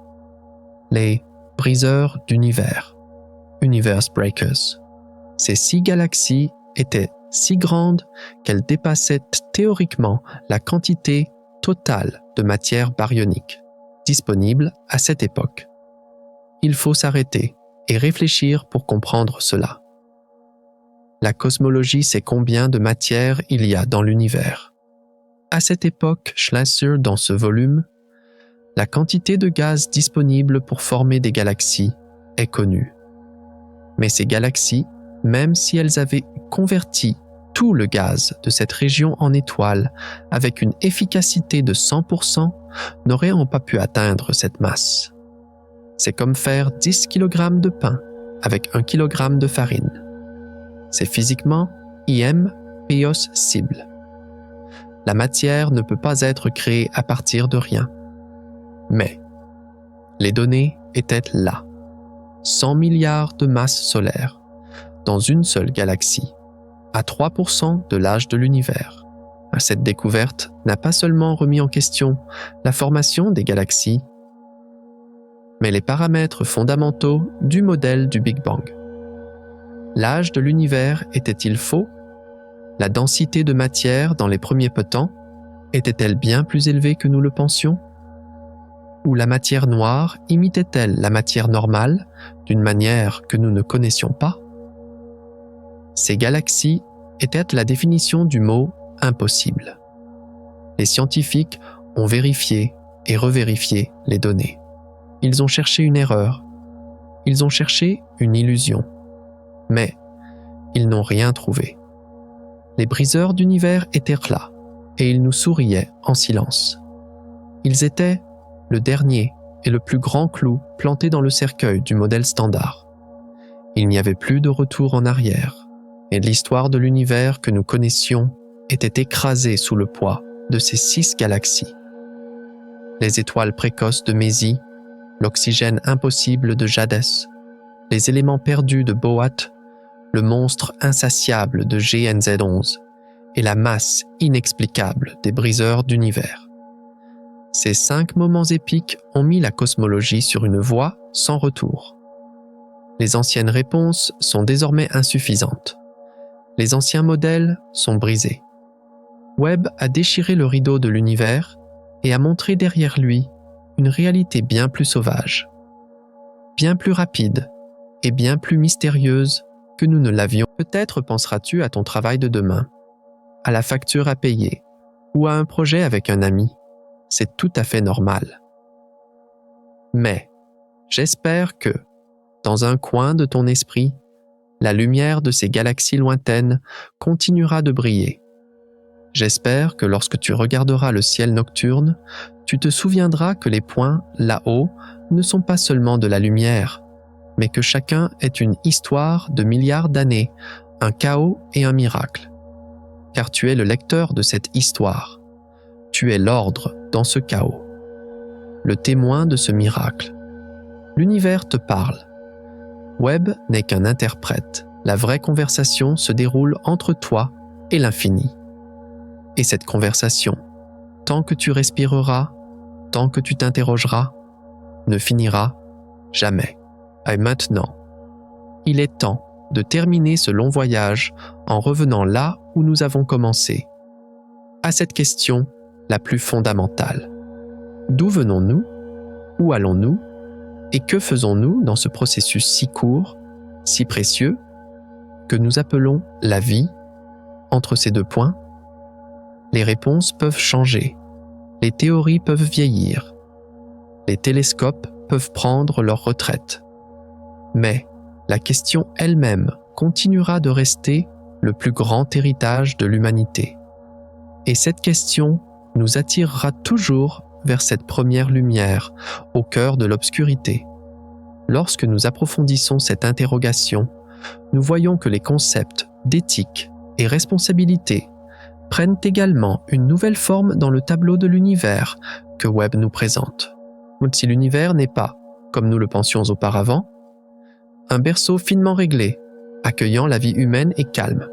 les briseurs d'univers, Universe Breakers. Ces 6 galaxies étaient si grandes qu'elles dépassaient théoriquement la quantité totale de matière baryonique disponible à cette époque. Il faut s'arrêter et réfléchir pour comprendre cela. La cosmologie sait combien de matière il y a dans l'univers. À cette époque, Schleicher, dans ce volume, la quantité de gaz disponible pour former des galaxies est connue. Mais ces galaxies, même si elles avaient converti tout le gaz de cette région en étoiles avec une efficacité de 100%, n'auraient pas pu atteindre cette masse. C'est comme faire 10 kg de pain avec 1 kg de farine. C'est physiquement impossible. La matière ne peut pas être créée à partir de rien. Mais les données étaient là. 100 milliards de masses solaires dans une seule galaxie, à 3% de l'âge de l'univers. Cette découverte n'a pas seulement remis en question la formation des galaxies, mais les paramètres fondamentaux du modèle du Big Bang. L'âge de l'univers était-il faux? La densité de matière dans les premiers temps était-elle bien plus élevée que nous le pensions? Ou la matière noire imitait-elle la matière normale d'une manière que nous ne connaissions pas? Ces galaxies étaient la définition du mot « impossible ». Les scientifiques ont vérifié et revérifié les données. Ils ont cherché une erreur. Ils ont cherché une illusion. Mais ils n'ont rien trouvé. Les briseurs d'univers étaient là, et ils nous souriaient en silence. Ils étaient le dernier et le plus grand clou planté dans le cercueil du modèle standard. Il n'y avait plus de retour en arrière, et l'histoire de l'univers que nous connaissions était écrasée sous le poids de ces 6 galaxies. Les étoiles précoces de Mésie, l'oxygène impossible de Jadès, les éléments perdus de Boat, le monstre insatiable de GN-11 et la masse inexplicable des briseurs d'univers. Ces 5 moments épiques ont mis la cosmologie sur une voie sans retour. Les anciennes réponses sont désormais insuffisantes. Les anciens modèles sont brisés. Webb a déchiré le rideau de l'univers et a montré derrière lui une réalité bien plus sauvage, bien plus rapide et bien plus mystérieuse que nous ne l'avions. Peut-être penseras-tu à ton travail de demain, à la facture à payer ou à un projet avec un ami. C'est tout à fait normal. Mais j'espère que, dans un coin de ton esprit, la lumière de ces galaxies lointaines continuera de briller. J'espère que lorsque tu regarderas le ciel nocturne, tu te souviendras que les points, là-haut, ne sont pas seulement de la lumière, mais que chacun est une histoire de milliards d'années, un chaos et un miracle. Car tu es le lecteur de cette histoire. Tu es l'ordre dans ce chaos, le témoin de ce miracle. L'univers te parle. Webb n'est qu'un interprète. La vraie conversation se déroule entre toi et l'infini. Et cette conversation, tant que tu respireras, tant que tu t'interrogeras, ne finira jamais. Et maintenant, il est temps de terminer ce long voyage en revenant là où nous avons commencé, à cette question la plus fondamentale. D'où venons-nous? Où allons-nous? Et que faisons-nous dans ce processus si court, si précieux, que nous appelons la vie, entre ces deux points? Les réponses peuvent changer, les théories peuvent vieillir, les télescopes peuvent prendre leur retraite. Mais la question elle-même continuera de rester le plus grand héritage de l'humanité. Et cette question nous attirera toujours vers cette première lumière au cœur de l'obscurité. Lorsque nous approfondissons cette interrogation, nous voyons que les concepts d'éthique et responsabilité prennent également une nouvelle forme dans le tableau de l'univers que Webb nous présente. Si l'univers n'est pas, comme nous le pensions auparavant, un berceau finement réglé, accueillant la vie humaine et calme,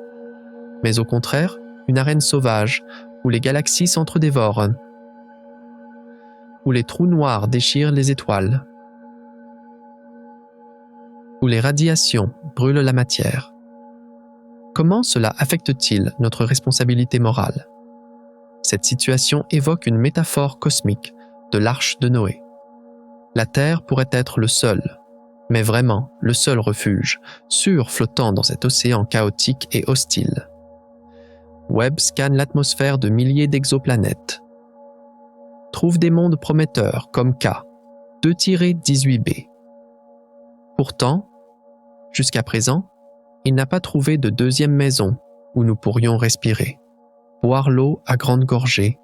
mais au contraire, une arène sauvage où les galaxies s'entre-dévorent, où les trous noirs déchirent les étoiles, où les radiations brûlent la matière. Comment cela affecte-t-il notre responsabilité morale? Cette situation évoque une métaphore cosmique de l'arche de Noé. La Terre pourrait être le seul, mais vraiment le seul refuge, sûr flottant dans cet océan chaotique et hostile. Webb scanne l'atmosphère de milliers d'exoplanètes. Trouve des mondes prometteurs comme K, 2-18b. Pourtant, jusqu'à présent, il n'a pas trouvé de deuxième maison où nous pourrions respirer, boire l'eau à grandes gorgées,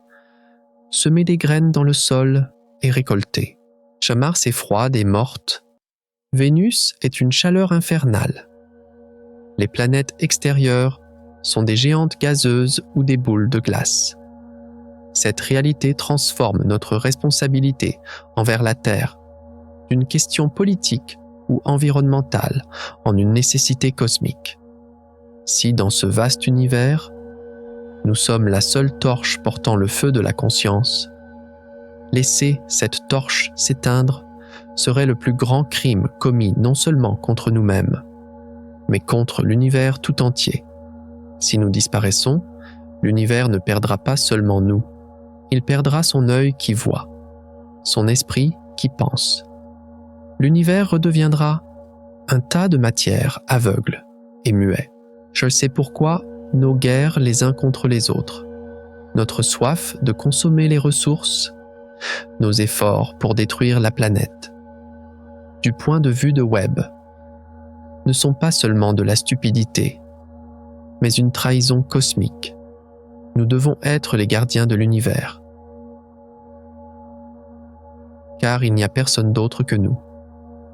semer des graines dans le sol et récolter. Mars est froide et morte. Vénus est une chaleur infernale. Les planètes extérieures sont des géantes gazeuses ou des boules de glace. Cette réalité transforme notre responsabilité envers la Terre d'une question politique ou environnementale en une nécessité cosmique. Si dans ce vaste univers, nous sommes la seule torche portant le feu de la conscience, laisser cette torche s'éteindre serait le plus grand crime commis non seulement contre nous-mêmes, mais contre l'univers tout entier. Si nous disparaissons, l'univers ne perdra pas seulement nous, il perdra son œil qui voit, son esprit qui pense. L'univers redeviendra un tas de matière aveugle et muet. Je sais pourquoi nos guerres les uns contre les autres, notre soif de consommer les ressources, nos efforts pour détruire la planète. Du point de vue de Webb, ne sont pas seulement de la stupidité, mais une trahison cosmique. Nous devons être les gardiens de l'univers, car il n'y a personne d'autre que nous.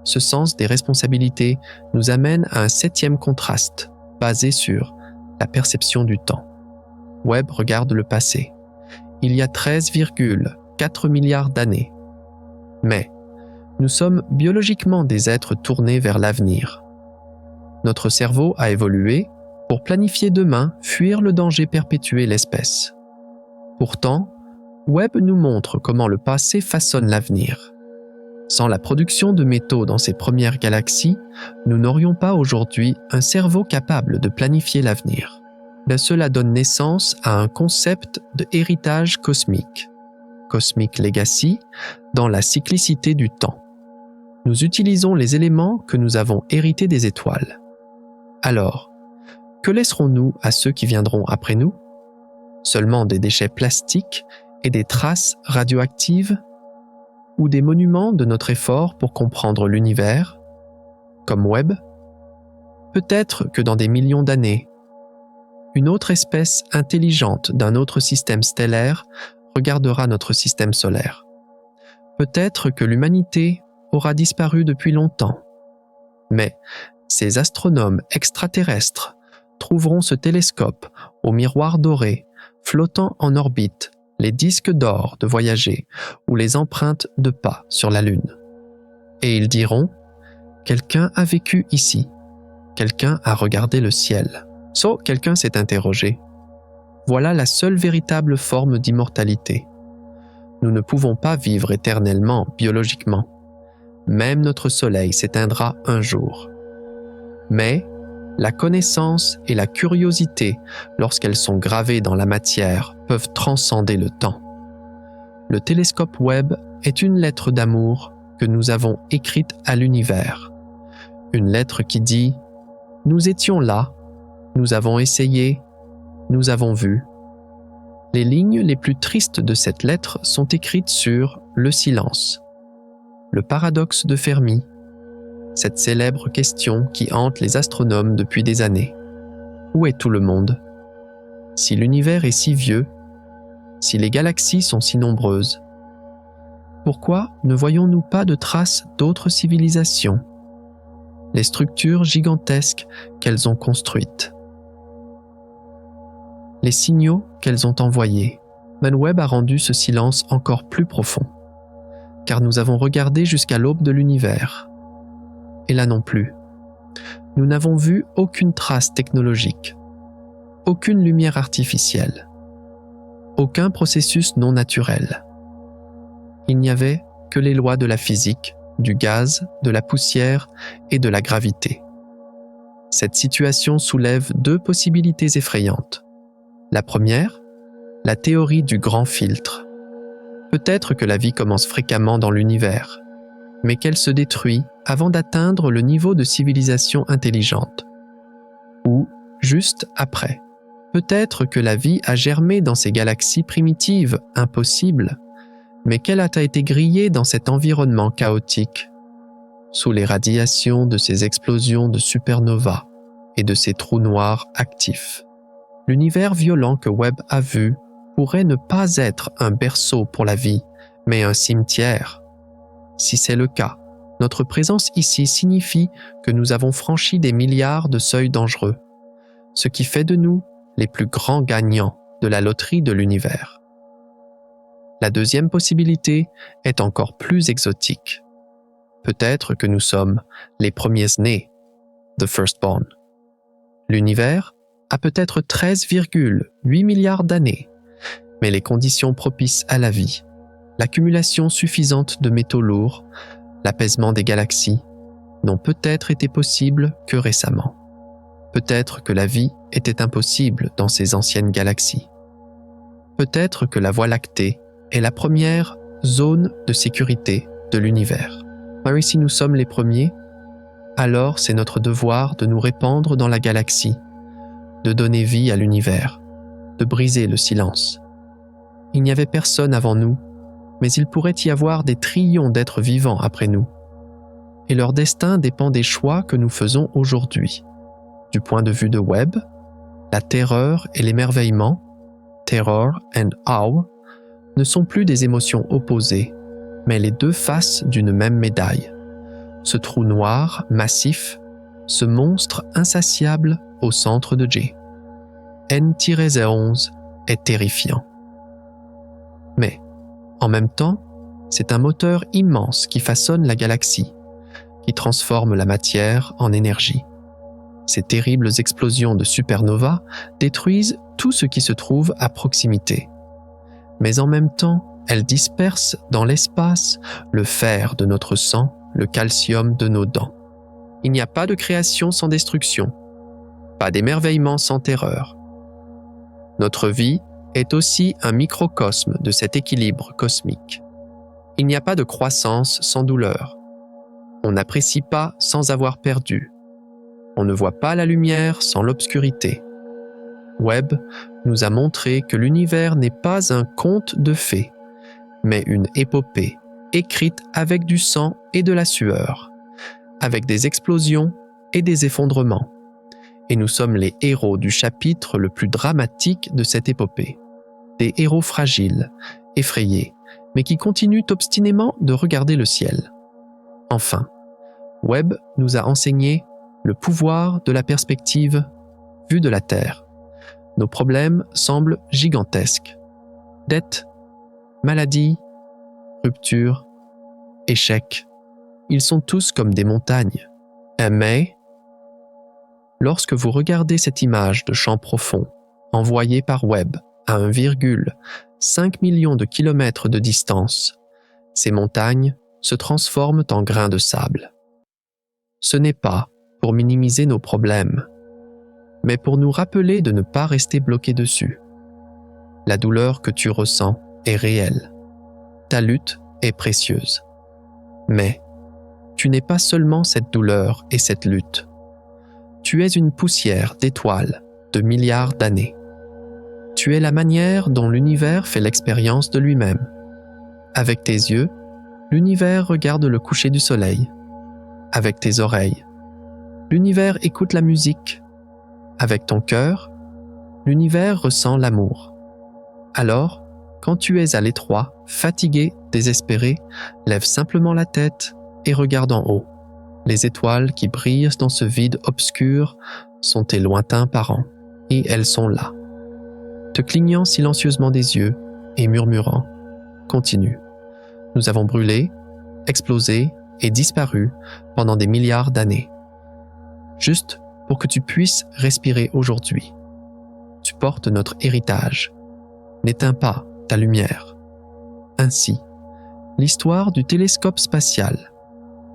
Ce sens des responsabilités nous amène à un 7e contraste, basé sur la perception du temps. Webb regarde le passé. Il y a 13,4 milliards d'années. Mais nous sommes biologiquement des êtres tournés vers l'avenir. Notre cerveau a évolué pour planifier demain, fuir le danger, perpétuer l'espèce. Pourtant, Webb nous montre comment le passé façonne l'avenir. Sans la production de métaux dans ces premières galaxies, nous n'aurions pas aujourd'hui un cerveau capable de planifier l'avenir. Cela donne naissance à un concept de héritage cosmique, Cosmic Legacy, dans la cyclicité du temps. Nous utilisons les éléments que nous avons hérités des étoiles. Alors, que laisserons-nous à ceux qui viendront après nous? Seulement des déchets plastiques et des traces radioactives? ou des monuments de notre effort pour comprendre l'univers, comme Webb? Peut-être que dans des millions d'années, une autre espèce intelligente d'un autre système stellaire regardera notre système solaire. Peut-être que l'humanité aura disparu depuis longtemps. Mais ces astronomes extraterrestres trouveront ce télescope au miroir doré, flottant en orbite, les disques d'or de voyager ou les empreintes de pas sur la Lune. Et ils diront « Quelqu'un a vécu ici, quelqu'un a regardé le ciel. » Quelqu'un s'est interrogé. Voilà la seule véritable forme d'immortalité. Nous ne pouvons pas vivre éternellement biologiquement. Même notre soleil s'éteindra un jour. Mais la connaissance et la curiosité, lorsqu'elles sont gravées dans la matière, peuvent transcender le temps. Le télescope Webb est une lettre d'amour que nous avons écrite à l'univers. Une lettre qui dit « Nous étions là, nous avons essayé, nous avons vu ». Les lignes les plus tristes de cette lettre sont écrites sur le silence, le paradoxe de Fermi, cette célèbre question qui hante les astronomes depuis des années. Où est tout le monde? Si l'univers est si vieux, si les galaxies sont si nombreuses, pourquoi ne voyons-nous pas de traces d'autres civilisations, les structures gigantesques qu'elles ont construites? Les signaux qu'elles ont envoyés, Webb a rendu ce silence encore plus profond, car nous avons regardé jusqu'à l'aube de l'univers. Et là non plus, nous n'avons vu aucune trace technologique, aucune lumière artificielle, aucun processus non naturel. Il n'y avait que les lois de la physique, du gaz, de la poussière et de la gravité. Cette situation soulève deux possibilités effrayantes. La première, la théorie du grand filtre. Peut-être que la vie commence fréquemment dans l'univers, mais qu'elle se détruit avant d'atteindre le niveau de civilisation intelligente. Ou juste après. Peut-être que la vie a germé dans ces galaxies primitives, impossibles, mais qu'elle a été grillée dans cet environnement chaotique, sous les radiations de ces explosions de supernovas et de ces trous noirs actifs. L'univers violent que Webb a vu pourrait ne pas être un berceau pour la vie, mais un cimetière. Si c'est le cas, notre présence ici signifie que nous avons franchi des milliards de seuils dangereux, ce qui fait de nous les plus grands gagnants de la loterie de l'univers. La deuxième possibilité est encore plus exotique. Peut-être que nous sommes les premiers nés, the firstborn. L'univers a peut-être 13,8 milliards d'années, mais les conditions propices à la vie, l'accumulation suffisante de métaux lourds, l'apaisement des galaxies, n'ont peut-être été possibles que récemment. Peut-être que la vie était impossible dans ces anciennes galaxies. Peut-être que la Voie lactée est la première zone de sécurité de l'univers. Mais si nous sommes les premiers, alors c'est notre devoir de nous répandre dans la galaxie, de donner vie à l'univers, de briser le silence. Il n'y avait personne avant nous, mais il pourrait y avoir des trillions d'êtres vivants après nous. Et leur destin dépend des choix que nous faisons aujourd'hui. Du point de vue de Webb, la terreur et l'émerveillement, terror and awe, ne sont plus des émotions opposées, mais les deux faces d'une même médaille. Ce trou noir, massif, ce monstre insatiable au centre de J. N-11 est terrifiant. Mais, en même temps, c'est un moteur immense qui façonne la galaxie, qui transforme la matière en énergie. Ces terribles explosions de supernovas détruisent tout ce qui se trouve à proximité. Mais en même temps, elles dispersent dans l'espace le fer de notre sang, le calcium de nos dents. Il n'y a pas de création sans destruction, pas d'émerveillement sans terreur. Notre vie est aussi un microcosme de cet équilibre cosmique. Il n'y a pas de croissance sans douleur. On n'apprécie pas sans avoir perdu. On ne voit pas la lumière sans l'obscurité. Webb nous a montré que l'univers n'est pas un conte de fées, mais une épopée, écrite avec du sang et de la sueur, avec des explosions et des effondrements. Et nous sommes les héros du chapitre le plus dramatique de cette épopée. Des héros fragiles, effrayés, mais qui continuent obstinément de regarder le ciel. Enfin, Webb nous a enseigné le pouvoir de la perspective vue de la Terre. Nos problèmes semblent gigantesques. Dettes, maladies, ruptures, échecs, ils sont tous comme des montagnes. Mais, lorsque vous regardez cette image de champ profond, envoyée par Webb à 1,5 million de kilomètres de distance, ces montagnes se transforment en grains de sable. Ce n'est pas pour minimiser nos problèmes, mais pour nous rappeler de ne pas rester bloqués dessus. La douleur que tu ressens est réelle. Ta lutte est précieuse. Mais tu n'es pas seulement cette douleur et cette lutte. Tu es une poussière d'étoiles de milliards d'années. Tu es la manière dont l'univers fait l'expérience de lui-même. Avec tes yeux, l'univers regarde le coucher du soleil. Avec tes oreilles, l'univers écoute la musique. Avec ton cœur, l'univers ressent l'amour. Alors, quand tu es à l'étroit, fatigué, désespéré, lève simplement la tête et regarde en haut. Les étoiles qui brillent dans ce vide obscur sont tes lointains parents, et elles sont là. Te clignant silencieusement des yeux et murmurant « Continue. Nous avons brûlé, explosé et disparu pendant des milliards d'années. Juste pour que tu puisses respirer aujourd'hui. Tu portes notre héritage. N'éteins pas ta lumière. » Ainsi, l'histoire du télescope spatial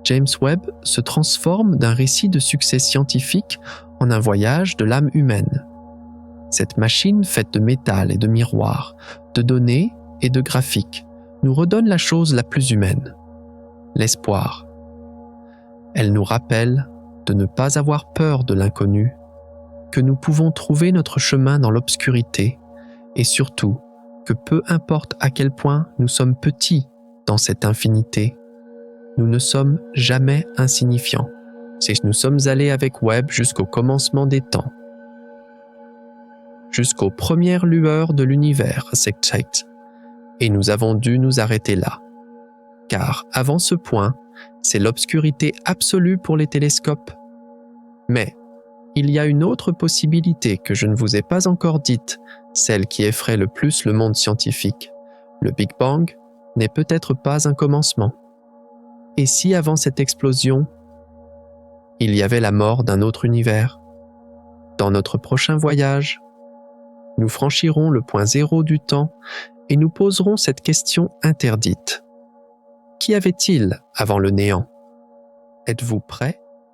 James Webb se transforme d'un récit de succès scientifique en un voyage de l'âme humaine. Cette machine faite de métal et de miroirs, de données et de graphiques nous redonne la chose la plus humaine, l'espoir. Elle nous rappelle de ne pas avoir peur de l'inconnu, que nous pouvons trouver notre chemin dans l'obscurité et surtout que peu importe à quel point nous sommes petits dans cette infinité, nous ne sommes jamais insignifiants. Si nous sommes allés avec Webb jusqu'au commencement des temps, jusqu'aux premières lueurs de l'univers, et nous avons dû nous arrêter là. Car avant ce point, c'est l'obscurité absolue pour les télescopes. Mais il y a une autre possibilité que je ne vous ai pas encore dite, celle qui effraie le plus le monde scientifique. Le Big Bang n'est peut-être pas un commencement. Et si avant cette explosion, il y avait la mort d'un autre univers? Dans notre prochain voyage, nous franchirons le point zéro du temps et nous poserons cette question interdite. Qu'y avait-il avant le néant? Êtes-vous prêts